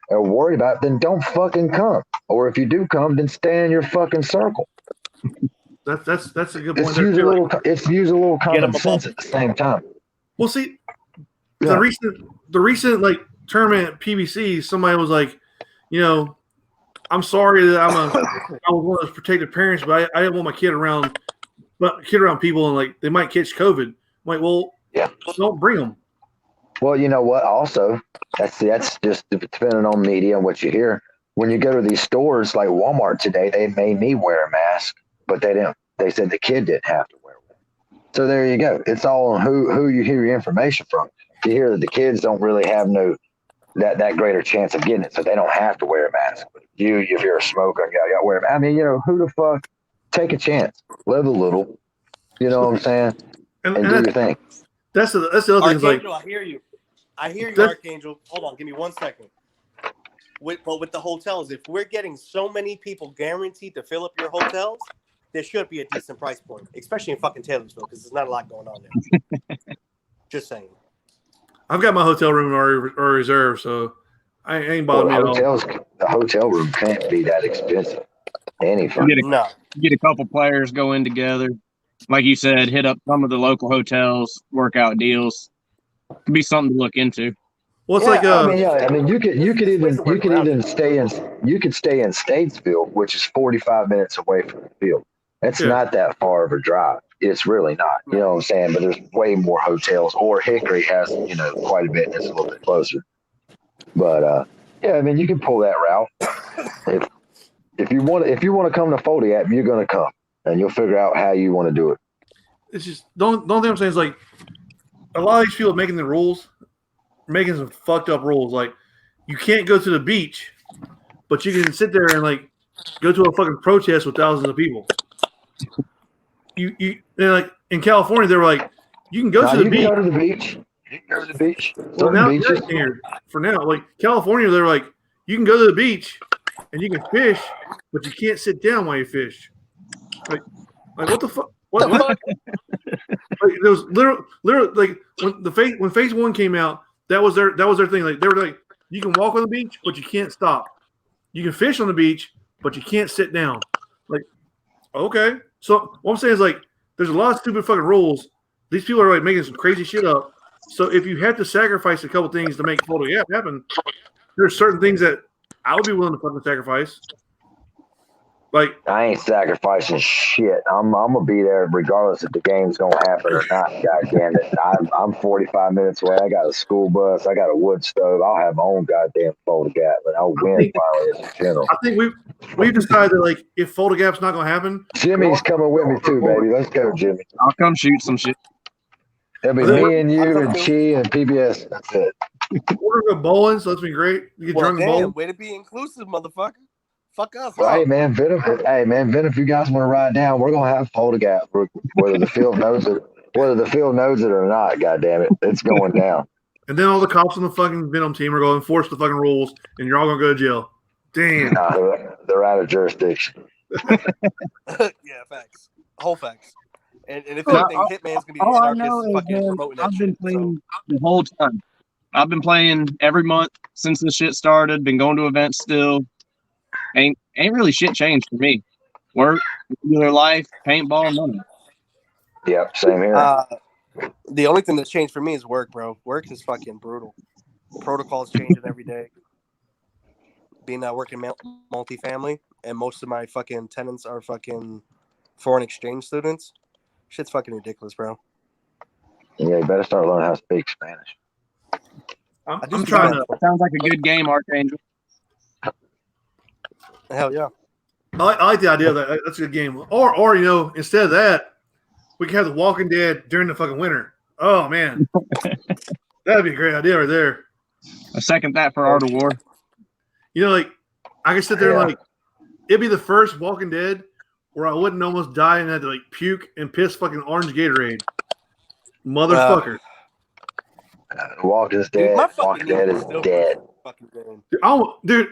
or worried about it, then don't fucking come. Or if you do come, then stay in your fucking circle. That's a good point. It's use a little common sense at the same time. Well, see, Yeah. the recent like tournament at PBC, somebody was like, you know, I'm sorry that I was one of those protective parents, but I didn't want my kid around people and like they might catch COVID. I'm like, well, yeah, don't bring them. Well, you know what? Also, that's just depending on media and what you hear. When you go to these stores like Walmart today, they made me wear a mask, but they didn't. They said the kid didn't have to wear one. So there you go. It's all on who you hear your information from. You hear that the kids don't really have that greater chance of getting it, so they don't have to wear a mask. But if you're a smoker, you got to wear a mask. I mean, you know, who the fuck? Take a chance, live a little. You know what I'm saying? And do your thing. That's the other thing. Archangel, I hear you, Archangel. Hold on, give me 1 second. With the hotels, if we're getting so many people guaranteed to fill up your hotels, there should be a decent price point, especially in fucking Taylorsville, because there's not a lot going on there. Just saying. I've got my hotel room already reserved, so I ain't bothered me at all. The hotel room can't be that expensive. You get a couple players go in together. Like you said, hit up some of the local hotels, work out deals. Could be something to look into. Well, it's I mean, you could even stay in Statesville, which is 45 minutes away from the field. It's not that far of a drive. It's really not. You know what I'm saying? But there's way more hotels. Or Hickory has, you know, quite a bit. And it's a little bit closer. But I mean, you can pull that route. If you want to come to Fulda Gap, you're going to come, and you'll figure out how you want to do it. It's just the only thing I'm saying is like a lot of these people making the rules, making some fucked up rules. Like you can't go to the beach, but you can sit there and like go to a fucking protest with thousands of people. You like in California, they were like, you can go to the beach. Go to the beach. You can go to the beach. Well, now here for now, like California, they're like, you can go to the beach and you can fish, but you can't sit down while you fish. Like what the fuck? What? Like, there was literally like when phase one came out, that was their thing. Like they were like, you can walk on the beach, but you can't stop. You can fish on the beach, but you can't sit down. Like, okay. So what I'm saying is like, there's a lot of stupid fucking rules. These people are like making some crazy shit up. So if you have to sacrifice a couple things to make Fulda Gap happen, there's certain things that I would be willing to fucking sacrifice. Like I ain't sacrificing shit. I'm gonna be there regardless if the game's gonna happen or not. Goddamn it! I'm 45 minutes away. I got a school bus. I got a wood stove. I'll have my own goddamn Fulda Gap, but I'll win finally as a general. I think we've decided that like if Fulda Gap's not gonna happen, Jimmy's coming with me too, baby. Let's go, Jimmy. I'll come shoot some shit. It'll be me and you and Chi and PBS. That's it. We're gonna go bowling, so that's been great. You get drunk and bowl. Way to be inclusive, motherfucker. Fuck us. Well, hey man, Venom, if you guys want to ride down, we're gonna have Fulda Gap, whether the field knows it, or not. God damn it, it's going down. And then all the cops on the fucking Venom team are going to enforce the fucking rules, and you're all gonna go to jail. Damn. Nah, they're out of jurisdiction. Yeah, facts. Whole facts. And if anything, Hitman's gonna be the anarchist fucking promoting that I've been playing the whole time. I've been playing every month since this shit started. Been going to events still. Ain't really shit changed for me. Work, regular life, paintball, none. Yep, same here. The only thing that's changed for me is work, bro. Work is fucking brutal. Protocols changing every day. Being that working multifamily, and most of my fucking tenants are fucking foreign exchange students. Shit's fucking ridiculous, bro. Yeah, you better start learning how to speak Spanish. I'm trying to. Sounds like a good game, Archangel. Hell yeah. I like the idea of that. That's a good game. Or instead of that, we can have The Walking Dead during the fucking winter. Oh man, that'd be a great idea right there. I second that for Art of War. Like I could sit there and it'd be the first Walking Dead where I wouldn't almost die and had to puke and piss fucking orange Gatorade. Motherfucker. Walking Dead. Walking Dead is dead. Dude,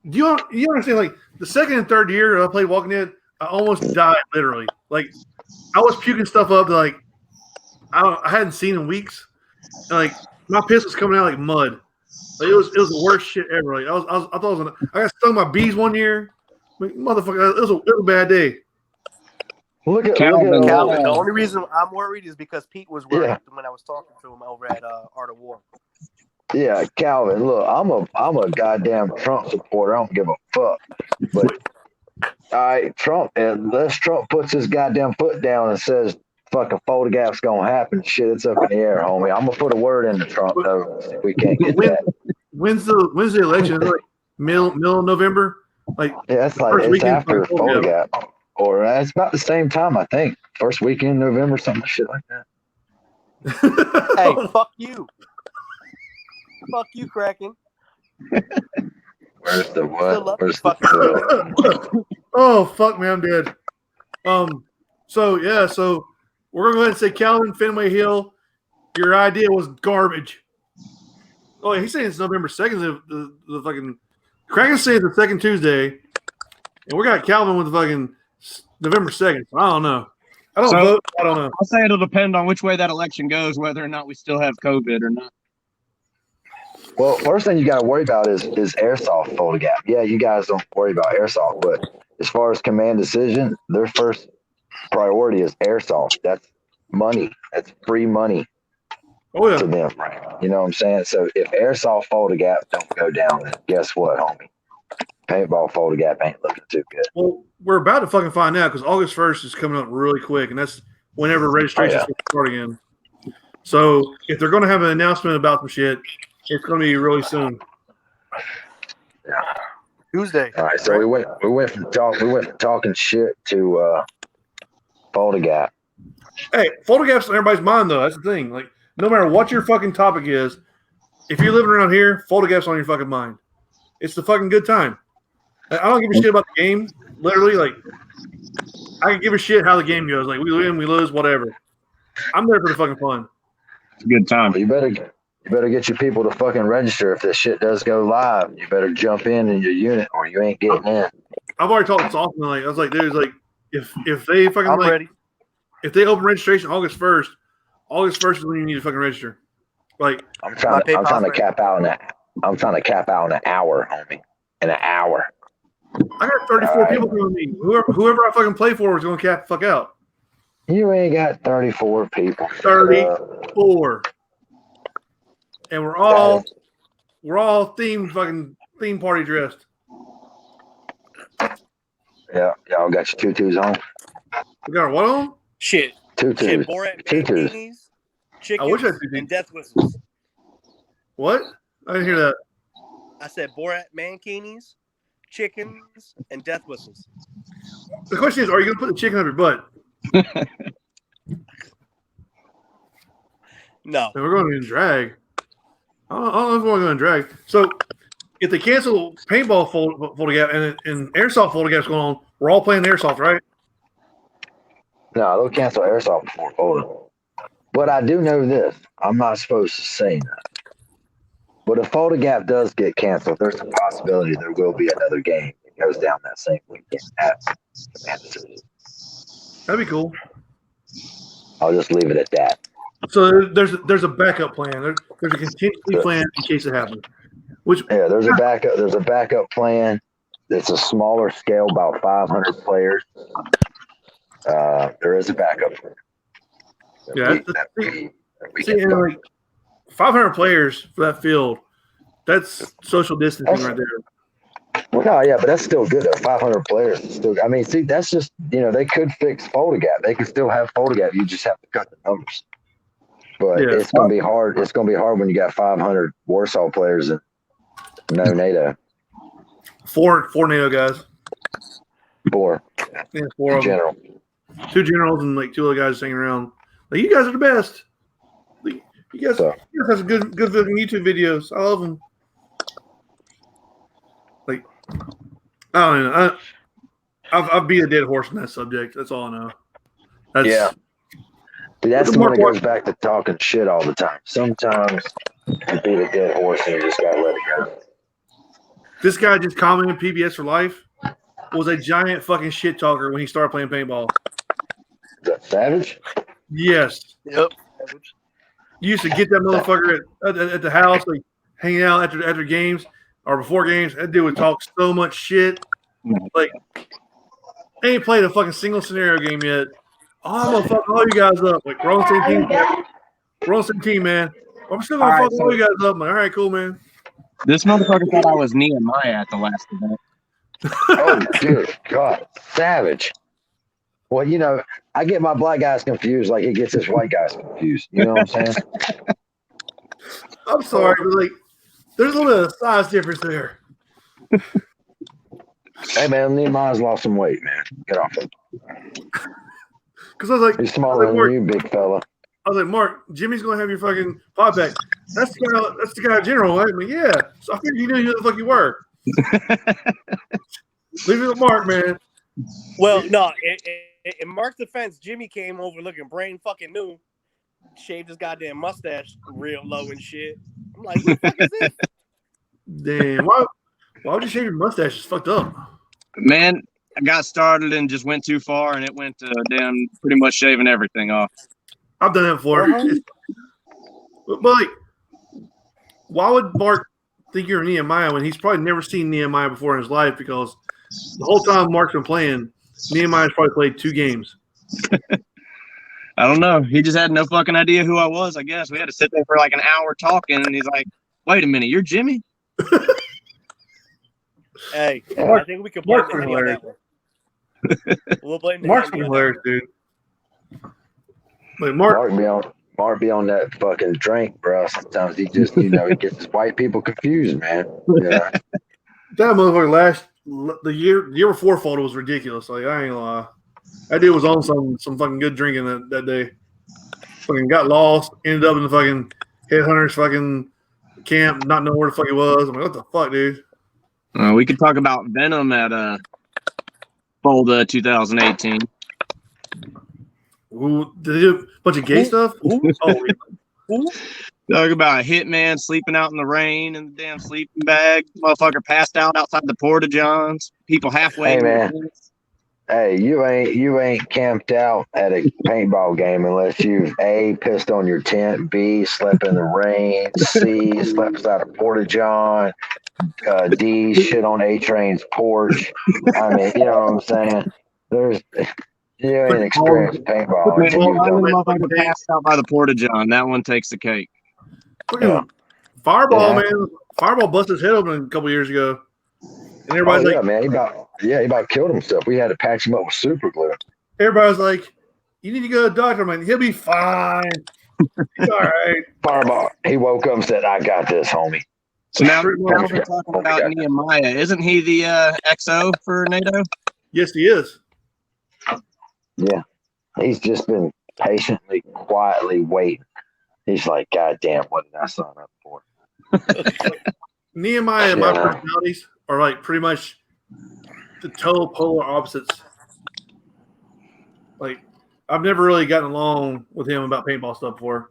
do you understand? The second and third year I played Walking Dead, I almost died literally. I was puking stuff up that I hadn't seen in weeks. And, my piss was coming out like mud. It was the worst shit ever. I thought I got stung by bees one year. Motherfucker, it was a bad day. Look at Calvin. The only reason I'm worried is because Pete was worried when I was talking to him over at Art of War. Yeah, Calvin. Look, I'm a goddamn Trump supporter. I don't give a fuck. But all right, Trump, unless Trump puts his goddamn foot down and says fucking Fulda Gap's gonna happen, shit, it's up in the air, homie. I'm gonna put a word into Trump though. If we can't get that. When's the election? Is it middle of November? It's after Fulda Gap. Or it's about the same time, I think. First weekend in November, something shit like that. Hey, fuck you. Fuck you, Kraken. Where's the what? Where's the Oh, fuck me, I'm dead. So we're going to go ahead and say Calvin Fenway Hill, your idea was garbage. Oh, he's saying it's November 2nd. The fucking Kraken's saying it's the second Tuesday. And we got Calvin with the fucking November 2nd. I don't know. I don't vote. I don't know. I'll say it'll depend on which way that election goes, whether or not we still have COVID or not. Well, first thing you got to worry about is airsoft Fulda Gap. Yeah, you guys don't worry about airsoft, but as far as command decision, their first priority is airsoft. That's money. That's free money to them. You know what I'm saying? So if airsoft Fulda Gap don't go down, then guess what, homie? Paintball Fulda Gap ain't looking too good. Well, we're about to fucking find out because August 1st is coming up really quick, and that's whenever registration's start again. So if they're going to have an announcement about some shit, it's going to be really soon. Yeah. Tuesday. All right, so we went from talking shit to Fulda Gap. Hey, Fulda Gap's on everybody's mind though. That's the thing. No matter what your fucking topic is, if you're living around here, Fulda Gap's on your fucking mind. It's the fucking good time. I don't give a shit about the game. Literally, I can give a shit how the game goes. We win, we lose, whatever. I'm there for the fucking fun. It's a good time. You better get your people to fucking register if this shit does go live. You better jump in your unit or you ain't getting in. I've already talked to Austin. I was like, dude, if they fucking I'm ready. If they open registration August 1st is when you need to fucking register. I'm trying to cap out in an hour, homie. In an hour. I got 34 people coming me. Whoever I fucking play for is going to cap the fuck out. You ain't got 34 people. 34. And we're all theme party dressed. Yeah, y'all got your tutus on. We got our what on? Shit. Tutus. Borat Tutus. Chickens, I wish I had tutus. and death whistles. What? I didn't hear that. I said Borat mankinis, chickens, and death whistles. The question is, are you going to put the chicken on your butt? No. And we're going to drag. I don't know if we're going to drag. So, if they cancel paintball Fulda Gap and airsoft Fulda Gap's going on, we're all playing airsoft, right? No, they'll cancel airsoft before Fulda. But I do know this. I'm not supposed to say that. But if Fulda Gap does get canceled, there's a possibility there will be another game that goes down that same weekend as Command Decision. That'd be cool. I'll just leave it at that. So there's a backup plan. There's a contingency plan in case it happens. There's a backup. There's a backup plan. It's a smaller scale, about 500 players. There is a backup plan. See, 500 players for that field. That's social distancing right there. Well, no, yeah, but that's still good. 500 players is still. I mean, see, that's just they could fix Fulda Gap. They could still have Fulda Gap. You just have to cut the numbers. But it's gonna be hard. It's gonna be hard when you got 500 Warsaw players and no NATO. Four NATO guys. 4. Yeah, 4 of them. General. 2 generals and like 2 other guys hanging around. Like, you guys are the best. Like, you guys have some good looking YouTube videos. I love them. Like, I don't know. I've beat a dead horse in that subject. That's all I know. Yeah. That's the one that goes back to talking shit all the time. Sometimes you beat a dead horse and you just gotta let it go. This guy just commented PBS for life was a giant fucking shit talker when he started playing paintball. Is that Savage? Yes. Yep. You used to get that motherfucker at the house, like hanging out after games or before games. That dude would talk so much shit. Like, I ain't played a fucking single scenario game yet. Oh, I'm gonna fuck all you guys up. Like, we're on the same team. We're on the same team, man. I'm still gonna fuck all you guys up. I'm like, all right, cool, man. This motherfucker thought I was Nehemiah at the last event. Oh, dude, God, Savage. Well, you know, I get my black guys confused like he gets his white guys confused. You know what I'm saying? I'm sorry, but like, there's a little bit of size difference there. Hey, man, Nehemiah's lost some weight, man. Get off it. Because I was like, He's smaller than you, big fella. I was like, Mark, Jimmy's gonna have your fucking pot back. That's the guy general, right? I'm like, yeah. So I figured you knew who the fuck you were. Leave it with Mark, man. Well, no, in Mark's defense, Jimmy came over looking brain fucking new, shaved his goddamn mustache real low and shit. I'm like, what the fuck is this? Damn, why would you shave your mustache? It's fucked up. Man, I got started and just went too far, and it went to damn pretty much shaving everything off. I've done that before. But like, why would Mark think you're Nehemiah when he's probably never seen Nehemiah before in his life? Because the whole time Mark's been playing, Nehemiah's probably played 2 games. I don't know. He just had no fucking idea who I was, I guess. We had to sit there for like an hour talking, and he's like, wait a minute, you're Jimmy? Hey, I think we can blame the Henny on that one. We'll blame the Mark's Henny on hilarious, that one. dude. Like Mark be on that fucking drink, bro. Sometimes he just, you know, he gets his white people confused, man. Yeah. That motherfucker the year before Fulda was ridiculous. Like, I ain't gonna lie. That dude was on some fucking good drinking that day. Fucking got lost, ended up in the fucking headhunters fucking camp, not knowing where the fuck he was. I'm like, what the fuck, dude? We could talk about Venom at Fulda 2018. Ooh, did they do a bunch of gay stuff? Oh, yeah. Talk about a hitman sleeping out in the rain in the damn sleeping bag. Motherfucker passed out outside the Porta Johns. People halfway. Hey, man. Hey, you ain't camped out at a paintball game unless you've A, pissed on your tent, B, slept in the rain, C, slept beside a Porta John, D, shit on A-Train's porch. I mean, you know what I'm saying? You ain't experienced paintball until you've done it. Motherfucker passed out by the Porta John. That one takes the cake. Fireball, man. Fireball busted his head open a couple years ago. And everybody's like, man, he about killed himself. We had to patch him up with super glue. Everybody's like, you need to go to the doctor. I'm like, he'll be fine. He's all right. Fireball. He woke up and said, I got this, homie. So now we're talking about Nehemiah. Isn't he the XO for NATO? Yes, he is. Yeah. He's just been patiently, quietly waiting. He's like, God damn, what did I sign up for? Nehemiah and my personalities are like pretty much the total polar opposites. Like, I've never really gotten along with him about paintball stuff before.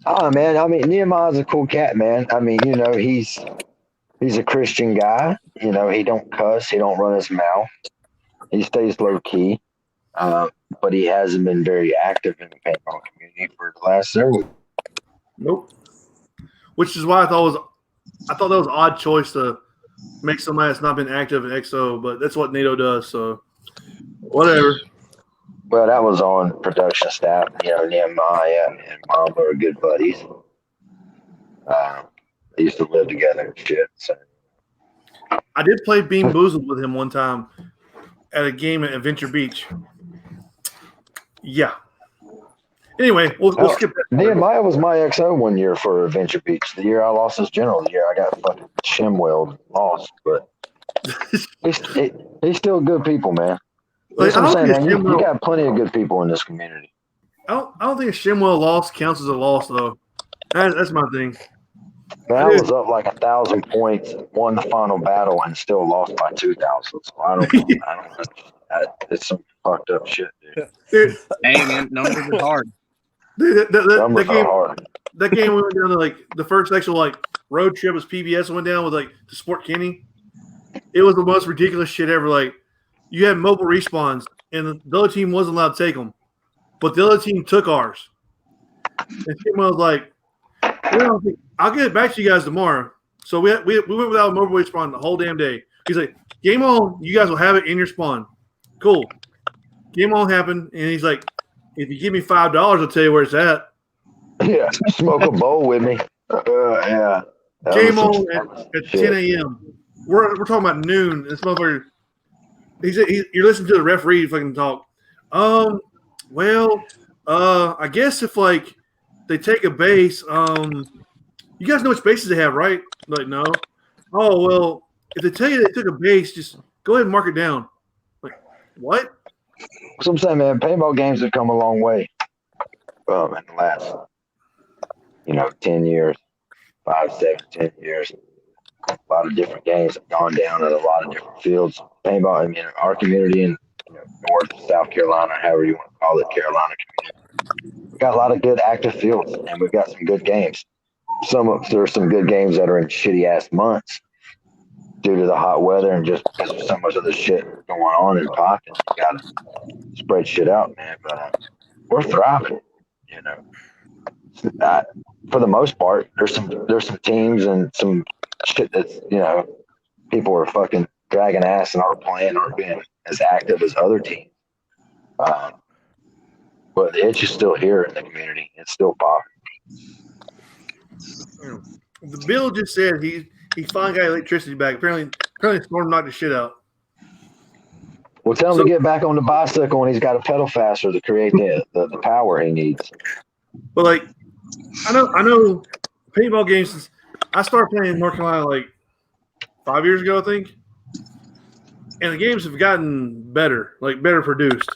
Oh, man. I mean, Nehemiah's a cool cat, man. I mean, you know, he's a Christian guy. You know, he don't cuss. He don't run his mouth. He stays low key. But he hasn't been very active in the paintball community for the last several. Nope. Which is why I thought that was an odd choice to make somebody that's not been active in XO, but that's what NATO does, so whatever. Well, that was on production staff. You know, Nehemiah and Mamba are good buddies. They used to live together and shit. So. I did play Bean Boozled with him one time at a game at Adventure Beach. Yeah. Anyway, we'll skip that. Nehemiah was my XO one year for Adventure Beach. The year I lost his general, the year I got fucking shimwelled, lost. But He's still good people, man. Like, That's what I'm saying, man. You Shimwell, got plenty of good people in this community. I don't think a Shimwell loss counts as a loss though. That's my thing. Man, I was up like 1,000 points, won the final battle, and still lost by 2,000. So I don't know. It's some fucked up shit, dude. Dude, Hey, man, numbers are hard. dude, Numbers are hard. that game we went down to like the first actual like road trip was PBS went down with like to Sport Kenny. It was the most ridiculous shit ever. Like you had mobile respawns and the other team wasn't allowed to take them, but the other team took ours. And Shimwell was like, "Well, I'll get it back to you guys tomorrow." So we went without a mobile respawn the whole damn day. He's like, "Game on, you guys will have it in your spawn." Cool. Game on happened, and he's like, "If you give me $5, I'll tell you where it's at." Yeah, smoke a bowl with me. Yeah. Game on at 10 a.m. We're talking about noon. This motherfucker, you're listening to the referee fucking talk. Well, I guess if like they take a base, you guys know which bases they have, right? Like, no. Oh well, if they tell you they took a base, just go ahead and mark it down. Like, what? So I'm saying, man, paintball games have come a long way. In the last, 10 years, 5, 7, 10 years. A lot of different games have gone down at a lot of different fields. Paintball, our community in North, South Carolina, however you want to call it, Carolina community, we've got a lot of good active fields, and we've got some good games. There are some good games that are in shitty ass months due to the hot weather and just because there's so much of the shit going on and popping. You gotta spread shit out, man. But we're thriving, for the most part. There's some teams and some shit that's people are fucking dragging ass and aren't being as active as other teams. But the itch is still here in the community. It's still popping. The bill just said he finally got electricity back. Apparently Storm knocked the shit out. Well, tell him to get back on the bicycle when he's got a pedal faster to create the power he needs. But like, I know paintball games. I started playing in North Carolina like 5 years ago, I think, and the games have gotten better, like better produced.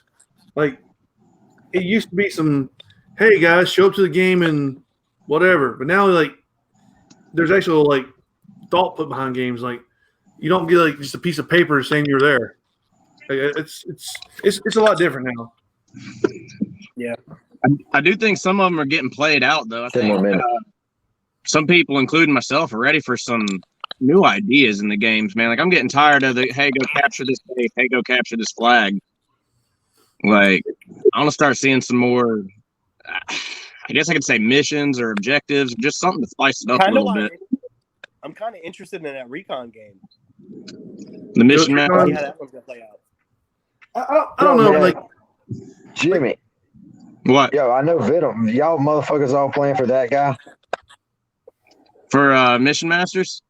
Like it used to be some, hey guys, show up to the game and whatever. But now like there's actual like thought put behind games. Like you don't get like just a piece of paper saying you're there. Like, it's a lot different now. Yeah, I do think some of them are getting played out though. I think some people, including myself, are ready for some new ideas in the games, man. Like I'm getting tired of the hey, go capture this safe, hey, go capture this flag. Like I want to start seeing some more. I guess I could say missions or objectives, just something to spice it up a little bit. I'm kind of interested in that recon game. The mission map. Yeah, that one's gonna play out. I don't know, like Jimmy. What? Yo, I know Venom. Y'all motherfuckers all playing for that guy? For Mission Masters?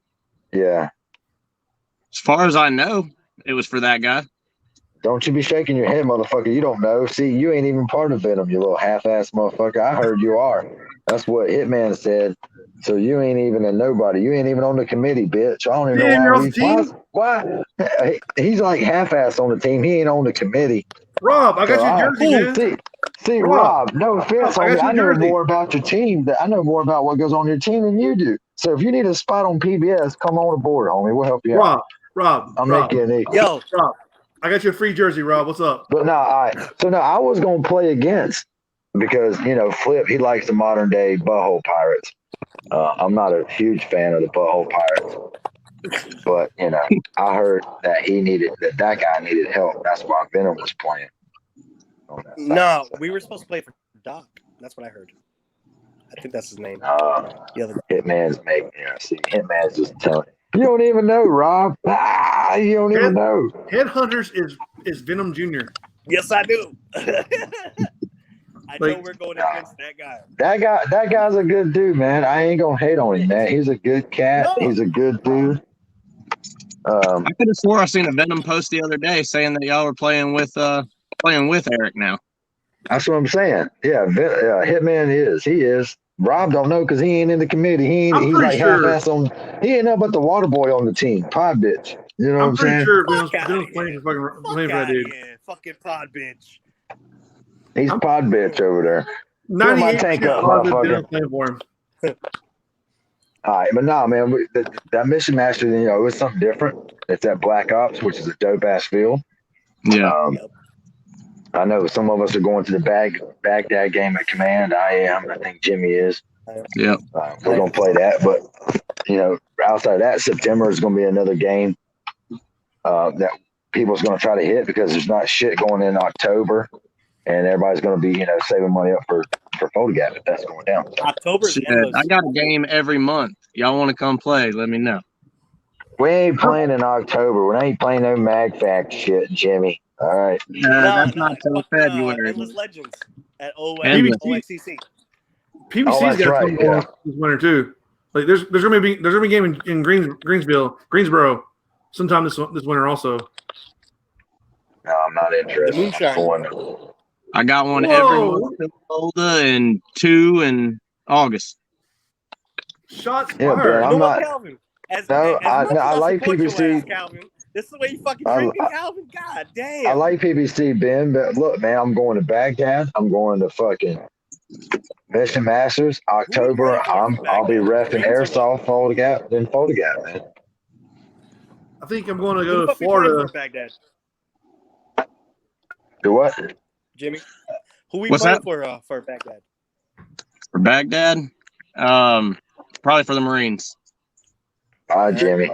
Yeah. As far as I know, it was for that guy. Don't you be shaking your head, motherfucker. You don't know. See, you ain't even part of Venom, you little half-ass motherfucker. I heard you are. That's what Hitman said. So you ain't even a nobody. You ain't even on the committee, bitch. I don't even know why. He's like half-ass on the team. He ain't on the committee. Rob, I got your jersey, man. See, Rob, no offense, homie. I know more about your team. I know more about what goes on your team than you do. So if you need a spot on PBS, come on aboard, homie. We'll help you out. Rob, I'll make you an equal. Yo, Rob, I got you a free jersey, Rob. What's up? But no, I was gonna play against because Flip, he likes the modern day butthole pirates. I'm not a huge fan of the butthole pirates, but I heard that that guy needed help. That's why Venom was playing. No, we were supposed to play for Doc. That's what I heard. I think that's his name. Hitman's making. See, Hitman's just telling you. You don't even know, Rob. You don't even know. Headhunters is Venom Jr. Yes, I do. I know we're going against that guy. That guy's a good dude, man. I ain't gonna hate on him, man. He's a good cat. No. He's a good dude. I could have swore I seen a Venom post the other day saying that y'all were playing with Eric now. That's what I'm saying. Yeah, Hitman is. He is. Rob don't know because he ain't in the committee. He's like half-ass on. He ain't nothing but the water boy on the team. Pie bitch. You know what I'm pretty saying? sure Fuck Ben's playing for Fuck that outta dude. here. Fucking pod bitch. He's pod bitch over there. 98% tank up, positive motherfucker. Ben's playing for him. All right, but no, man, that Mission Master, you know, it was something different. It's at Black Ops, which is a dope ass field. Yeah. I know some of us are going to the Baghdad game at Command. I am. I think Jimmy is. Yeah. We're gonna play that, but you know, outside of that, September is gonna be another game that people's gonna try to hit because there's not shit going in October, and everybody's gonna be, you know, saving money up for Fulda Gap if that's going down. October's Shit, endless. I got a game every month. Y'all want to come play? Let me know. We ain't playing in October. We ain't playing no MagFact shit, Jimmy. All right. That's not till February. Endless Legends at Endless. OXCC. PBC's that's got right, some going this winter too. Like there's gonna be a game in Greensboro sometime this winter also. No, I'm not interested. The moonshine. Going. I got one Whoa. every month in Fulda and 2 in August. Shots Yeah, fired. Ben, You know I'm what, not. Calvin? As No, I much as like support your PBC. ass, Calvin, this is the way you fucking I- treat me, Calvin? God damn. I like PBC, Ben, but look, man, I'm going to Baghdad. I'm going to fucking Mission Masters. October, I'll be refing airsoft Fulda Gap, then Fulda Gap, man. I think I'm going to Who go the to fuck we playing Florida. for Baghdad? Do what? Jimmy? Who we What's playing that? for Baghdad? For Baghdad, probably for the Marines. Jimmy.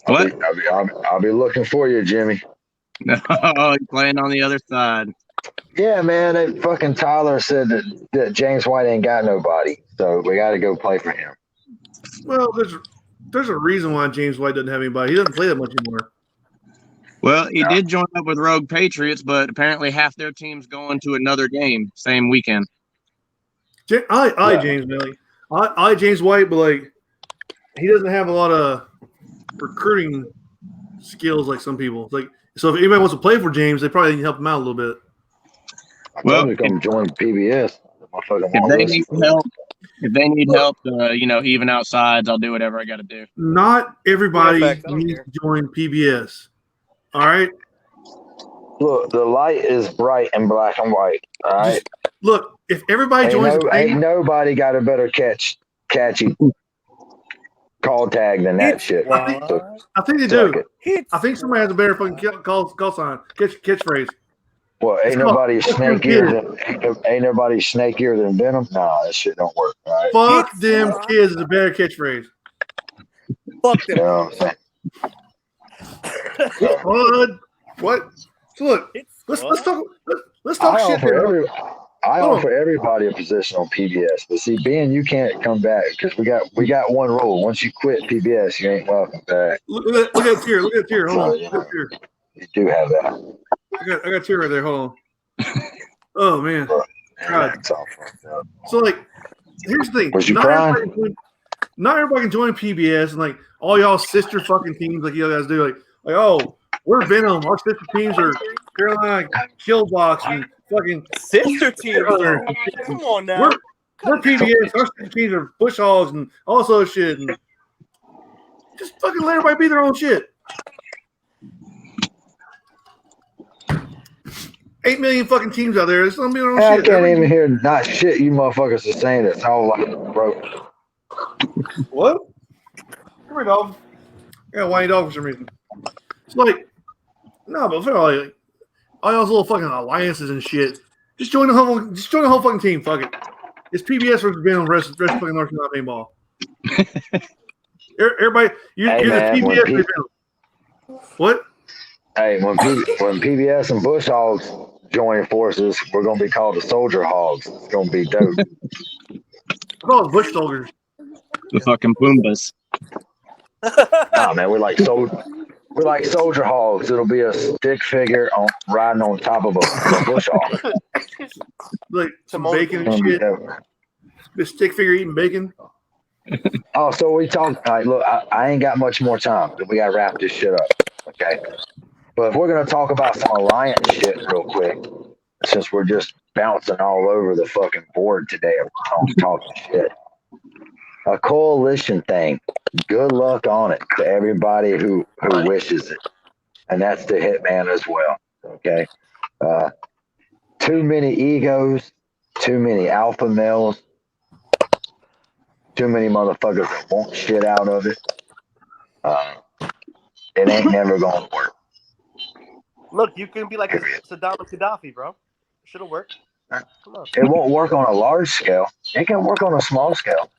What? I'll be looking for you, Jimmy. No, you're playing on the other side. Yeah, man. Fucking Tyler said that James White ain't got nobody, so we got to go play for him. Well, there's a reason why James White doesn't have anybody. He doesn't play that much anymore. Well, he did join up with Rogue Patriots, but apparently half their team's going to another game same weekend. I James Millie. I James White, but like he doesn't have a lot of recruiting skills like some people. Like so, if anybody wants to play for James, they probably need to help him out a little bit. I told you to come join PBS. If they need help, you know, even out sides, I'll do whatever I got to do. Not everybody Yeah, facts. I don't needs care. to join PBS. All right. Look, the light is bright and black and white. All right. Just, look, if everybody joins, Ain't nobody got a better catchy call tag than that shit. So, I think they suck do. it. I think somebody has a better fucking call sign, catchphrase. Well, ain't nobody snakier than Venom. Nah, that shit don't work. All right. Fuck them kids is a better catchphrase. Fuck them. You know what I'm saying? What? So look, let's talk I shit here. offer everybody a position on PBS, but see, Ben, you can't come back because we got one rule. Once you quit PBS, you ain't welcome back. Look at tier. Look at tier. Hold on. Look at tier. You do have that. I got tier right there. Hold on. Oh man. God. That's all fucked up. So like, here's the thing. Was you crying? Not everybody can join PBS and like all y'all sister fucking teams like you guys do. Like oh, we're Venom. Our sister teams are Carolina Killbox and fucking Sister team. Come on now. We're PBS. Our sister teams are Bush Hogs and all sorts of shit. And just fucking let everybody be their own shit. 8 million fucking teams out there. It's gonna be their own I shit. can't even hear not shit you motherfuckers are saying. It's all like broke. What? Come here, dog. I got a whiny dog for some reason. It's like, no, but for like all those little fucking alliances and shit. Just join the whole fucking team. Fuck it. It's PBS versus Venom rest fucking North Carolina paintball. Everybody, you're the PBS Venom. What? Hey, when PBS and Bush Hogs join forces, we're gonna be called the Soldier Hogs. It's gonna be dope. Call it Bush Soldiers. The fucking Pumbas. Nah, man, we're like Soldier Hogs. It'll be a stick figure riding on top of a bush hog. Like some bacon and shit. This stick figure eating bacon. Oh, so we talk. All right, look, I ain't got much more time. We gotta wrap this shit up. Okay. But if we're gonna talk about some alliance shit real quick, since we're just bouncing all over the fucking board today, talking shit. a coalition thing. Good luck on it to everybody who wishes it, and that's the hitman as well. Okay, too many egos, too many alpha males, too many motherfuckers that want shit out of it. It ain't never gonna work. Look, you can be like Period. Saddam and Gaddafi, bro. Should have worked. Come on. It won't work on a large scale. It can work on a small scale.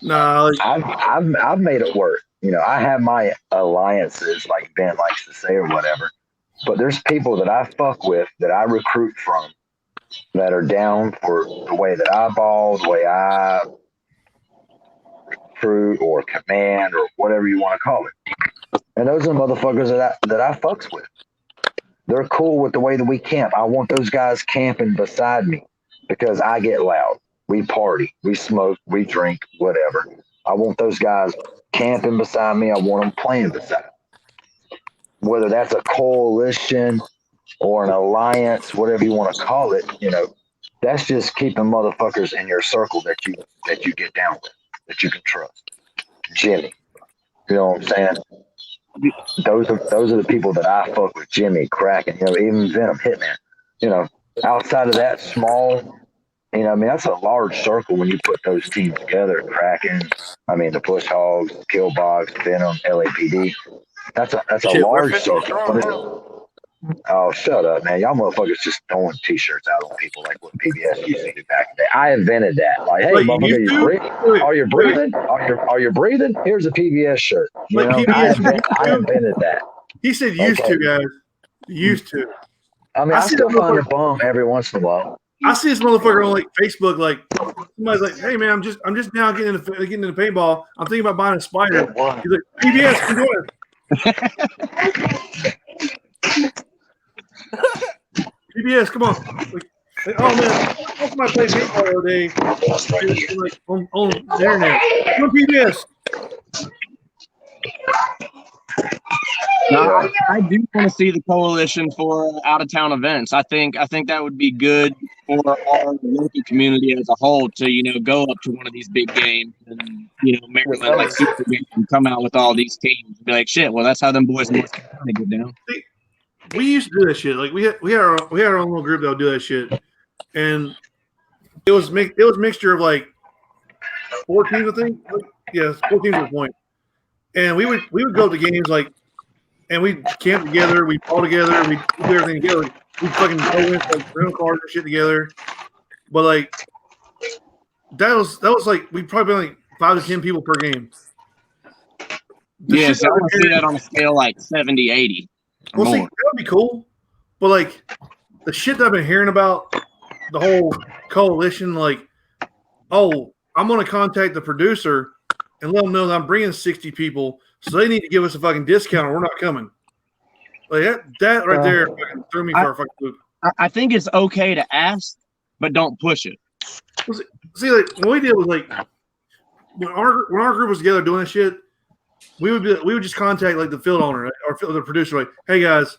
Nah, like, I've made it work. You know, I have my alliances, like Ben likes to say or whatever. But there's people that I fuck with that I recruit from that are down for the way that I ball, the way I recruit or command or whatever you want to call it. And those are the motherfuckers that I fucks with. They're cool with the way that we camp. I want those guys camping beside me because I get loud. We party, we smoke, we drink, whatever. I want those guys camping beside me. I want them playing beside me. Whether that's a coalition or an alliance, whatever you want to call it, you know, that's just keeping motherfuckers in your circle that you get down with, that you can trust. Jimmy, you know what I'm saying? Those are the people that I fuck with. Jimmy, Kraken, you know, even Venom, Hitman. You know, outside of that small, you know, I mean, that's a large circle when you put those teams together. Kraken, I mean, the Push Hogs, Killbox, Venom, LAPD. That's a Shit, we're large 50 circle. strong now. Oh, shut up, man. Y'all motherfuckers just throwing T-shirts out on people like what PBS used to do back in the day. I invented that. Like, hey, Like, motherfucker, you are you breathing? Are you breathing? Here's a PBS shirt. You Like know, PBS I invented that. he said used Okay. to, guys. Used to. I mean, I I see still that find a motherfucker- bum every once in a while. I see this motherfucker on like Facebook, like somebody's like, "Hey man, I'm just now getting into paintball. I'm thinking about buying a spider." He's like, "PBS, come join us." PBS, come on. Like, oh man, somebody played paintball the other day, like on the internet. Come on, PBS. No, I do want to see the coalition for out of town events. I think that would be good for our local community as a whole to go up to one of these big games and Maryland like Super Game and come out with all these teams and be like, shit. Well, that's how them boys in North Carolina get down. We used to do that shit. Like we had our own little group that would do that shit, and it was mixture of like 4 teams, I think. Yeah, 4 teams at a point. And we would go to games like, and we'd camp together, we'd all together, we'd do everything together. We'd fucking go in like rental cars and shit together. But like that was like we'd probably be like 5 to 10 people per game. Yes, I want to see that on a scale like 70, 80. Well, see, that would be cool. But like the shit that I've been hearing about the whole coalition, like, oh, I'm gonna contact the producer and let them know that I'm bringing 60 people, so they need to give us a fucking discount or we're not coming. Like that right there fucking threw me for a fucking loop. I think it's okay to ask, but don't push it. See, like what we did was like when our group was together doing this shit, we would just contact like the field owner or the producer, like, hey guys,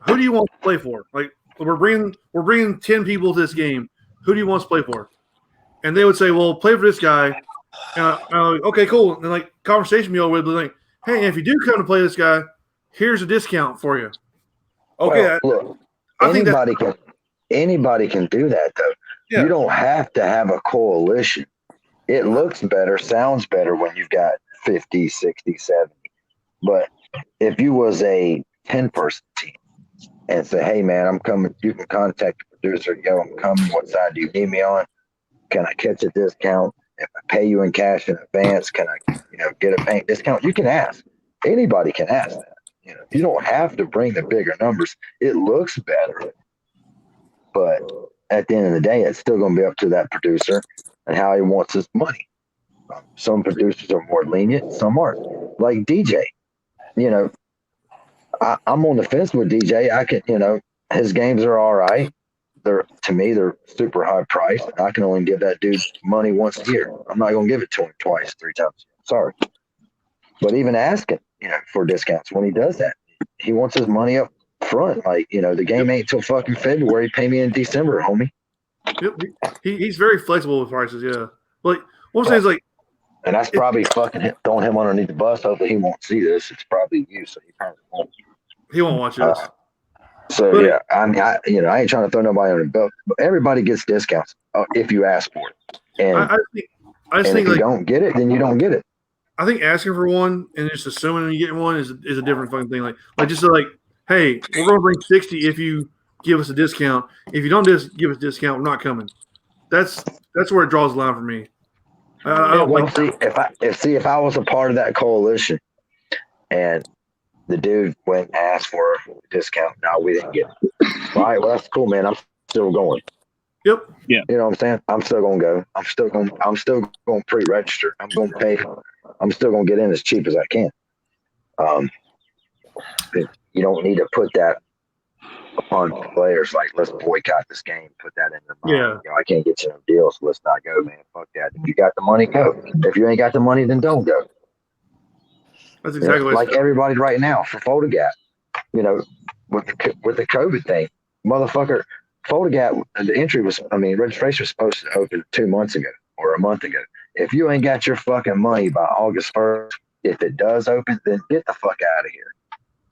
who do you want to play for? Like we're bringing 10 people to this game. Who do you want to play for? And they would say, well, play for this guy. And I'm like, okay, cool. And then like conversation would be like, hey, if you do come to play this guy, here's a discount for you. Okay, well, look, I think anybody can do that though. Yeah. You don't have to have a coalition. It looks better, sounds better when you've got 50, 60, 70. But if you was a 10-person team and say, hey man, I'm coming, you can contact the producer, yo, I'm coming, what side do you need me on? Can I catch a discount? If I pay you in cash in advance, can I, get a paint discount? You can ask. Anybody can ask that. You don't have to bring the bigger numbers. It looks better, but at the end of the day, it's still going to be up to that producer and how he wants his money. Some producers are more lenient, some aren't. Like DJ, I'm on the fence with DJ. I can, his games are all right. They're super high priced. I can only give that dude money once a year. I'm not going to give it to him twice, 3 times. Sorry. But even asking, for discounts when he does that, he wants his money up front. Like, the game ain't till fucking February. Pay me in December, homie. He's very flexible with prices. Yeah. Like What I'm saying is like, and that's probably fucking throwing him underneath the bus. Hopefully he won't see this. It's probably you, so he probably won't. he won't watch this. So But- yeah, I mean, I ain't trying to throw nobody on the belt, but everybody gets discounts if you ask for it. And I just think if you like don't get it, then you don't get it. I think asking for one and just assuming you get one is a different fucking thing. Like just like, hey, we're gonna bring 60 if you give us a discount. If you don't give us a discount, we're not coming. That's where it draws the line for me. I don't Well, like. see, if I was a part of that coalition, and the dude went and asked for a discount, no, we didn't get it. All right, well that's cool, man. I'm still going. Yep. You know what I'm saying? I'm still gonna go. I'm still gonna pre-register. I'm gonna pay. I'm still gonna get in as cheap as I can. You don't need to put that upon players like, let's boycott this game. Put that in their mind. Yeah. I can't get you no deals, so let's not go, man. Fuck that. If you got the money, go. If you ain't got the money, then don't go. That's exactly what like everybody right now for Fulda Gap. With the COVID thing, motherfucker. Fulda Gap, registration was supposed to open 2 months ago or a month ago. If you ain't got your fucking money by August 1st, if it does open, then get the fuck out of here.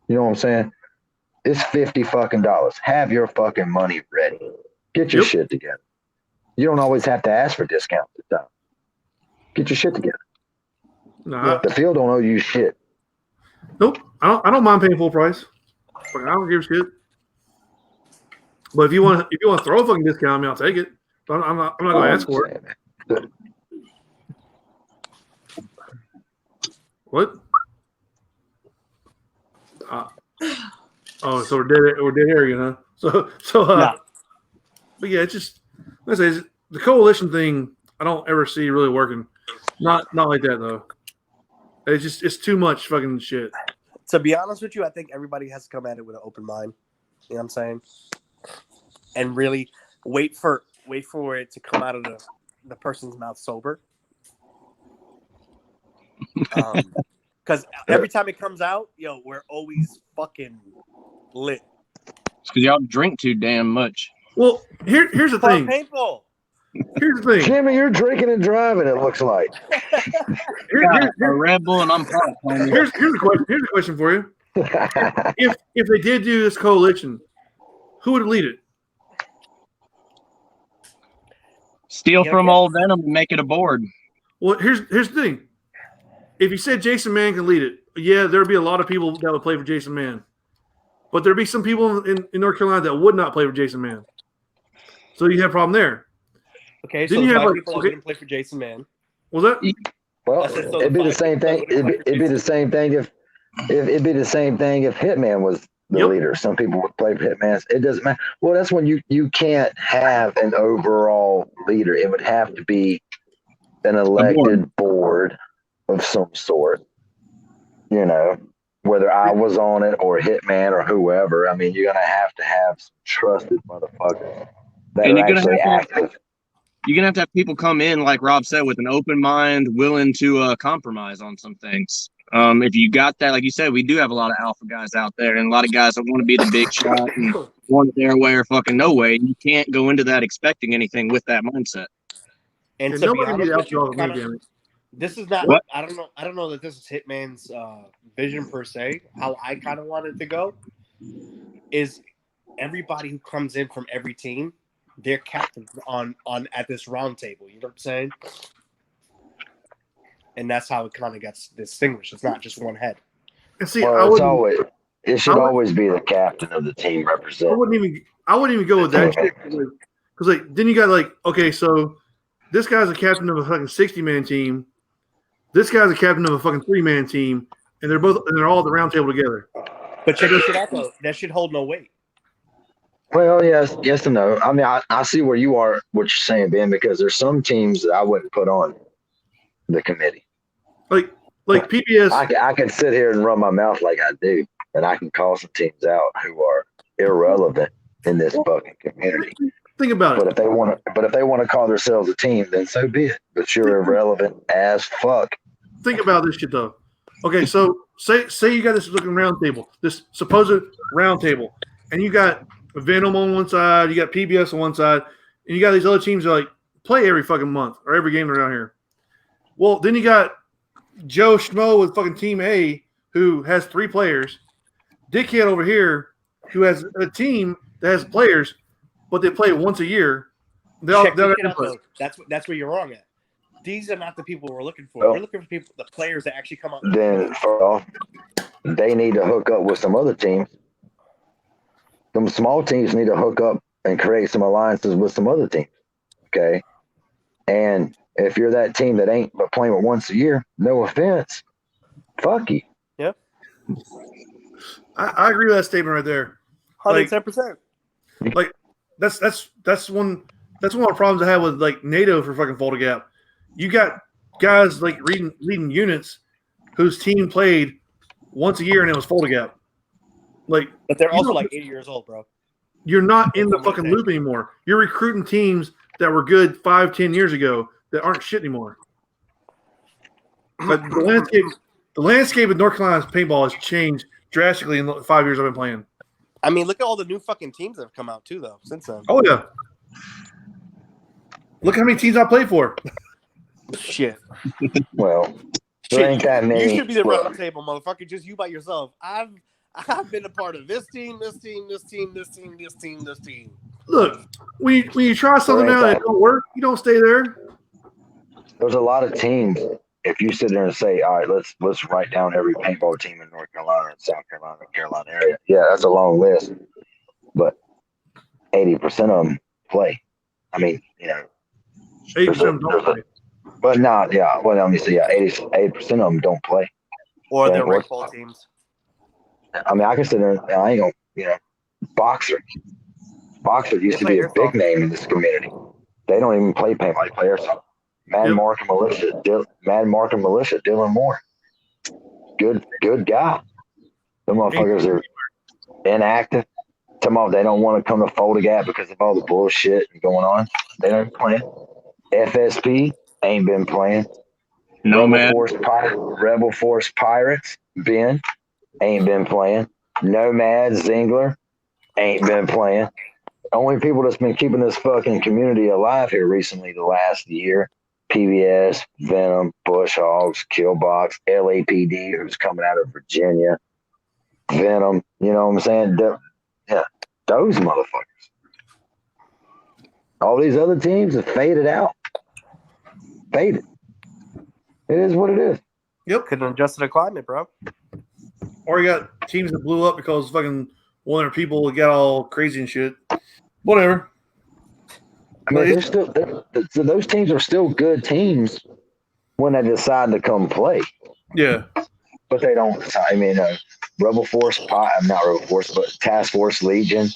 You know what I'm saying? It's $50 fucking. Have your fucking money ready. Get your shit together. You don't always have to ask for discounts at the time. Get your shit together. No, The field don't owe you shit. nope. I don't mind paying full price. Like, I don't give a shit. But if you want to throw a fucking discount on me, I'll take it. But I'm not going to ask for it. What? So we're dead here again, huh? Yeah. But yeah, it's just let's say the coalition thing. I don't ever see really working. Not like that though. It's too much fucking shit. To be honest with you, I think everybody has to come at it with an open mind. You know what I'm saying? And really wait for it to come out of the person's mouth sober. Because every time it comes out, we're always fucking lit. It's because y'all drink too damn much. Well, here's the thing. Paintball. Here's the thing. Jimmy, you're drinking and driving, it looks like. A Red Bull and I'm pumped. Here's a question for you. If they did do this coalition, who would lead it? Steal from old Venom and make it a board. Well, here's the thing. If you said Jason Mann can lead it, yeah, there'd be a lot of people that would play for Jason Mann. But there'd be some people in North Carolina that would not play for Jason Mann. So you have a problem there. Okay, Then so you have people that didn't play for Jason Mann. Was that? Well, So it'd be the same thing. It'd be the same thing if Hitman was the leader. Some people would play for Hitman. It doesn't matter. Well, that's when you can't have an overall leader. It would have to be an elected board of some sort. Whether I was on it or Hitman or whoever. I mean, you're gonna have to have some trusted motherfuckers that And are you're gonna actually have active. You're going to have people come in, like Rob said, with an open mind, willing to compromise on some things. If you got that, like you said, we do have a lot of alpha guys out there and a lot of guys that want to be the big shot and want it their way or fucking no way. You can't go into that expecting anything with that mindset. And Yeah, to be nobody honest needs with you, alcohol, damn it. this is not. What? I don't know that this is Hitman's vision per se. How I kind of want it to go is everybody who comes in from every team, they're captains on at this round table. You know what I'm saying? And that's how it kind of gets distinguished. It's not just one head. And see, Well, it should always be the captain of the team I representing. wouldn't even go with that shit. Because then you got okay, so this guy's a captain of a fucking 60-man team. This guy's a captain of a fucking 3-man team, and they're all at the round table together. But check this shit out though. That should hold no weight. Well, yes and no. I mean, I see where you are, what you're saying, Ben, because there's some teams that I wouldn't put on the committee. Like PBS. I can sit here and run my mouth like I do, and I can call some teams out who are irrelevant in this fucking community. Think about But it. if they want to call themselves a team, then so be it. But you're irrelevant as fuck. Think about this shit though. Okay, so say you got this looking round table, this supposed round table, and you got Venom on one side, you got PBS on one side, and you got these other teams that play every fucking month or every game around here. Well, then you got Joe Schmo with fucking Team A who has 3 players. Dickhead over here who has a team that has players, but they play once a year. Check this shit out, though. That's where you're wrong at. These are not the people we're looking for. We're looking for the players that actually come out. Then first off, they need to hook up with some other teams. Some small teams need to hook up and create some alliances with some other teams. Okay. And if you're that team that ain't but playing with once a year, no offense, fuck you. Yep. I agree with that statement right there. 110%. Like that's one of the problems I have with like NATO for fucking Fulda Gap. You got guys like leading units whose team played once a year and it was Fulda Gap. Like, but they're also like 80 years old, bro. You're not in the fucking loop anymore. You're recruiting teams that were good 5-10 years ago that aren't shit anymore. But the landscape of North Carolina's paintball has changed drastically in the 5 years I've been playing. I mean, look at all the new fucking teams that have come out too, though, since then. Oh yeah. Look how many teams I played for. Shit. Well, there ain't that many. You should be the round table, motherfucker. Just you by yourself. I've been a part of this team, this team, this team, this team, this team, this team. Look, when you try something out and it don't work, you don't stay there. There's a lot of teams. If you sit there and say, all right, let's write down every paintball team in North Carolina and South Carolina, North Carolina area. Yeah, that's a long list. But 80% of them play. I mean, 80% of them don't play. But not, yeah. Well, let me see. Yeah, 80% of them don't play. Or they're rec ball teams. I mean, I can sit there and I ain't gonna, Boxer. Boxer used to be a big name in this community. They don't even play paintball players. Mad Mark and Militia, Dylan Moore. Good guy. The motherfuckers are inactive. Some of them, they don't want to come to Fulda Gap because of all the bullshit going on. They don't play. FSP ain't been playing. Rebel Force Pirates, Ben, ain't been playing. Nomad Zingler ain't been playing. Only people that's been keeping this fucking community alive here recently the last year, PBS, Venom, Bush Hogs, Killbox, LAPD, who's coming out of Virginia, Venom, you know what I'm saying? Yeah, those motherfuckers. All these other teams have faded out. Faded. It is what it is. Yep. Couldn't adjust to the climate, bro. Or you got teams that blew up because fucking one of their people got all crazy and shit. Whatever. I mean, those teams are still good teams when they decide to come play. Yeah. But they don't. I mean, Rebel Force, not Rebel Force, but Task Force Legion,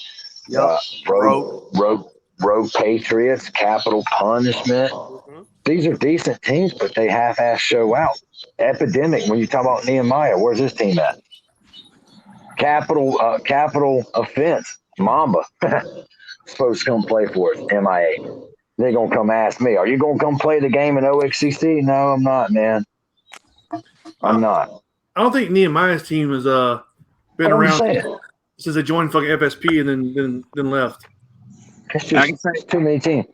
Rogue Patriots, Capital Punishment. Mm-hmm. These are decent teams, but they half-ass show out. Epidemic, when you talk about Nehemiah, where's his team at? Capital Offense, Mamba. Supposed to come play for us, MIA. They're going to come ask me, are you going to come play the game in OXCC? No, I'm not, man. I'm not. I don't think Nehemiah's team has been around since they joined fucking FSP and then left. It's just too many teams.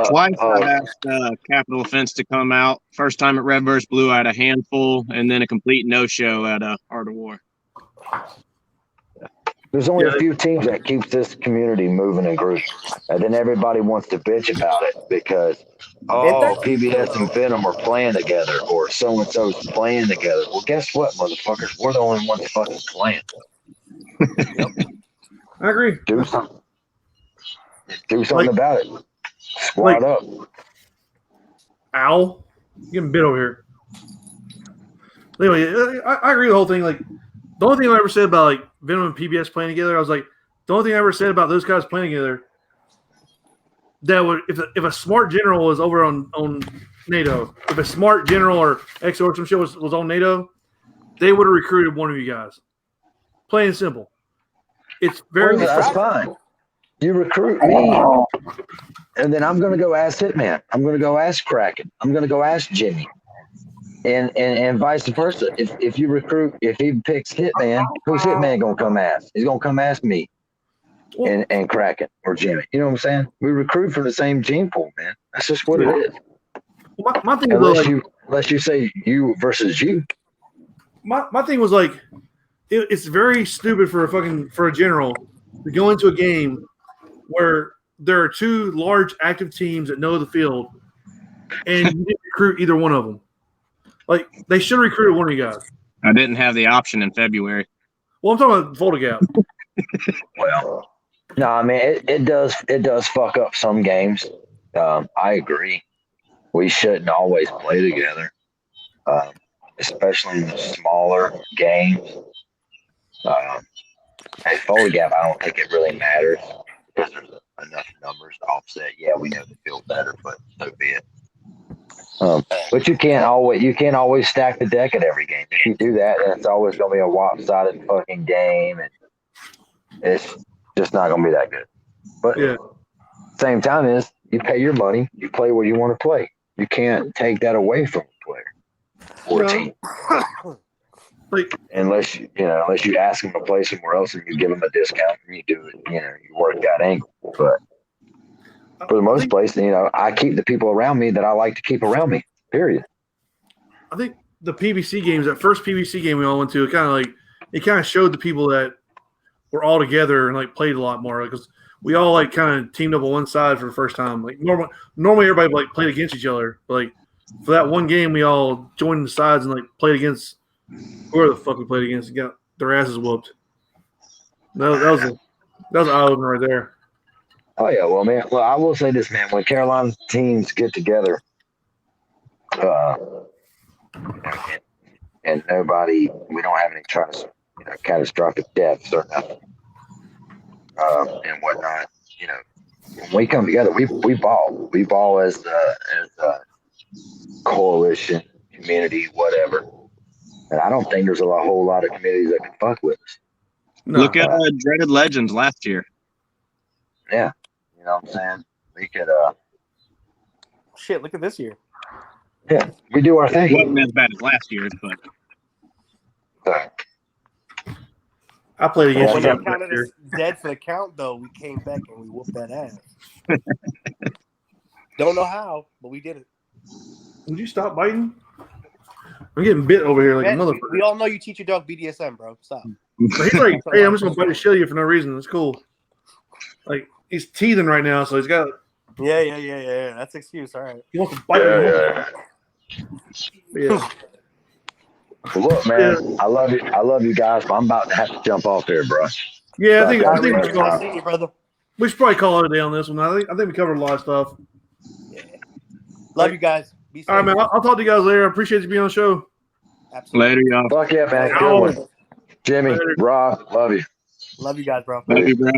Twice I've asked Capital Offense to come out. First time at Red vs. Blue, I had a handful, and then a complete no-show at Art of War. There's only a few teams that keeps this community moving and grooving. And then everybody wants to bitch about it because, PBS and Venom are playing together or so-and-so's playing together. Well, guess what, motherfuckers? We're the only ones fucking playing. I agree. Do something. Do something about it. Squad up. Ow. You're getting bit over here. Anyway, I agree with the whole thing. Like, the only thing I ever said about like Venom and PBS playing together, I was like, the only thing I ever said about those guys playing together, that would if a smart general was over on NATO, if a smart general or XO or some shit was on NATO, they would have recruited one of you guys. Plain and simple. It's very that's fine. You recruit me, and then I'm going to go ask Hitman. I'm going to go ask Kraken. I'm going to go ask Jimmy. And vice versa. If you recruit, if he picks Hitman, who's Hitman gonna come ask? He's gonna come ask me and Kraken or Jimmy. You know what I'm saying? We recruit from the same gene pool, man. That's just what it is. My thing was like, unless you say you versus you. my thing was like, it's very stupid for a general to go into a game where there are two large active teams that know the field, and you didn't recruit either one of them. Like, they should have recruited one of you guys. I didn't have the option in February. Well, I'm talking about Fulda Gap. Well, no, I mean it does fuck up some games. I agree. We shouldn't always play together, especially in the smaller games. At Fulda Gap, I don't think it really matters because there's enough numbers to offset. Yeah, we know the field better, but so be it. But you can't always stack the deck at every game. If you do that, then it's always going to be a lopsided fucking game, and it's just not going to be that good. But Yeah. same time is you pay your money, you play where you want to play. You can't take that away from the player or team. Like, Unless you ask them to play somewhere else and you give them a discount and you do it, you work that angle. But for the most place, I keep the people around me that I like to keep around me. Period. I think the PBC games, that first PBC game we all went to, it kind of showed the people that were all together and like played a lot more because we all like kind of teamed up on one side for the first time. Like normally everybody like played against each other, but like for that one game we all joined the sides and like played against whoever the fuck we played against and got their asses whooped. That was an eye opener right there. Oh yeah, well man, I will say this, man. When Carolina teams get together, and we don't have any catastrophic deaths or nothing, and whatnot. When we come together, we ball. We ball as a coalition, community, whatever. And I don't think there's a whole lot of communities that can fuck with us. No. Look at Dreaded Legends last year. Yeah, you know what I'm saying? We could. Shit, look at this year. Yeah, we do our thing. It wasn't as bad as last year's, but I played against When you they guys counted last year. us dead for the count, though, we came back and we whooped that ass. Don't know how, but we did it. Would you stop biting? I'm getting bit over here like Man, a motherfucker. we all know you teach your dog BDSM, bro. Stop. But he's like, hey, I'm just gonna bite the shit out of you for no reason. It's cool. Like he's teething right now, so he's got. Yeah. That's an excuse. All right. He wants to bite me. Yeah. Well, look, man, I love you guys, but I'm about to have to jump off here, bro. Yeah, I think Nice seeing you, brother. we should probably call it a day on this one. I think we covered a lot of stuff. Yeah. Love you guys. Be safe. All right, man. I'll talk to you guys later. I appreciate you being on the show. Absolutely. later, y'all. Fuck yeah, man. Good Always. one. Jimmy, Later. Rob, love you. Love you guys, bro. Love you, bro.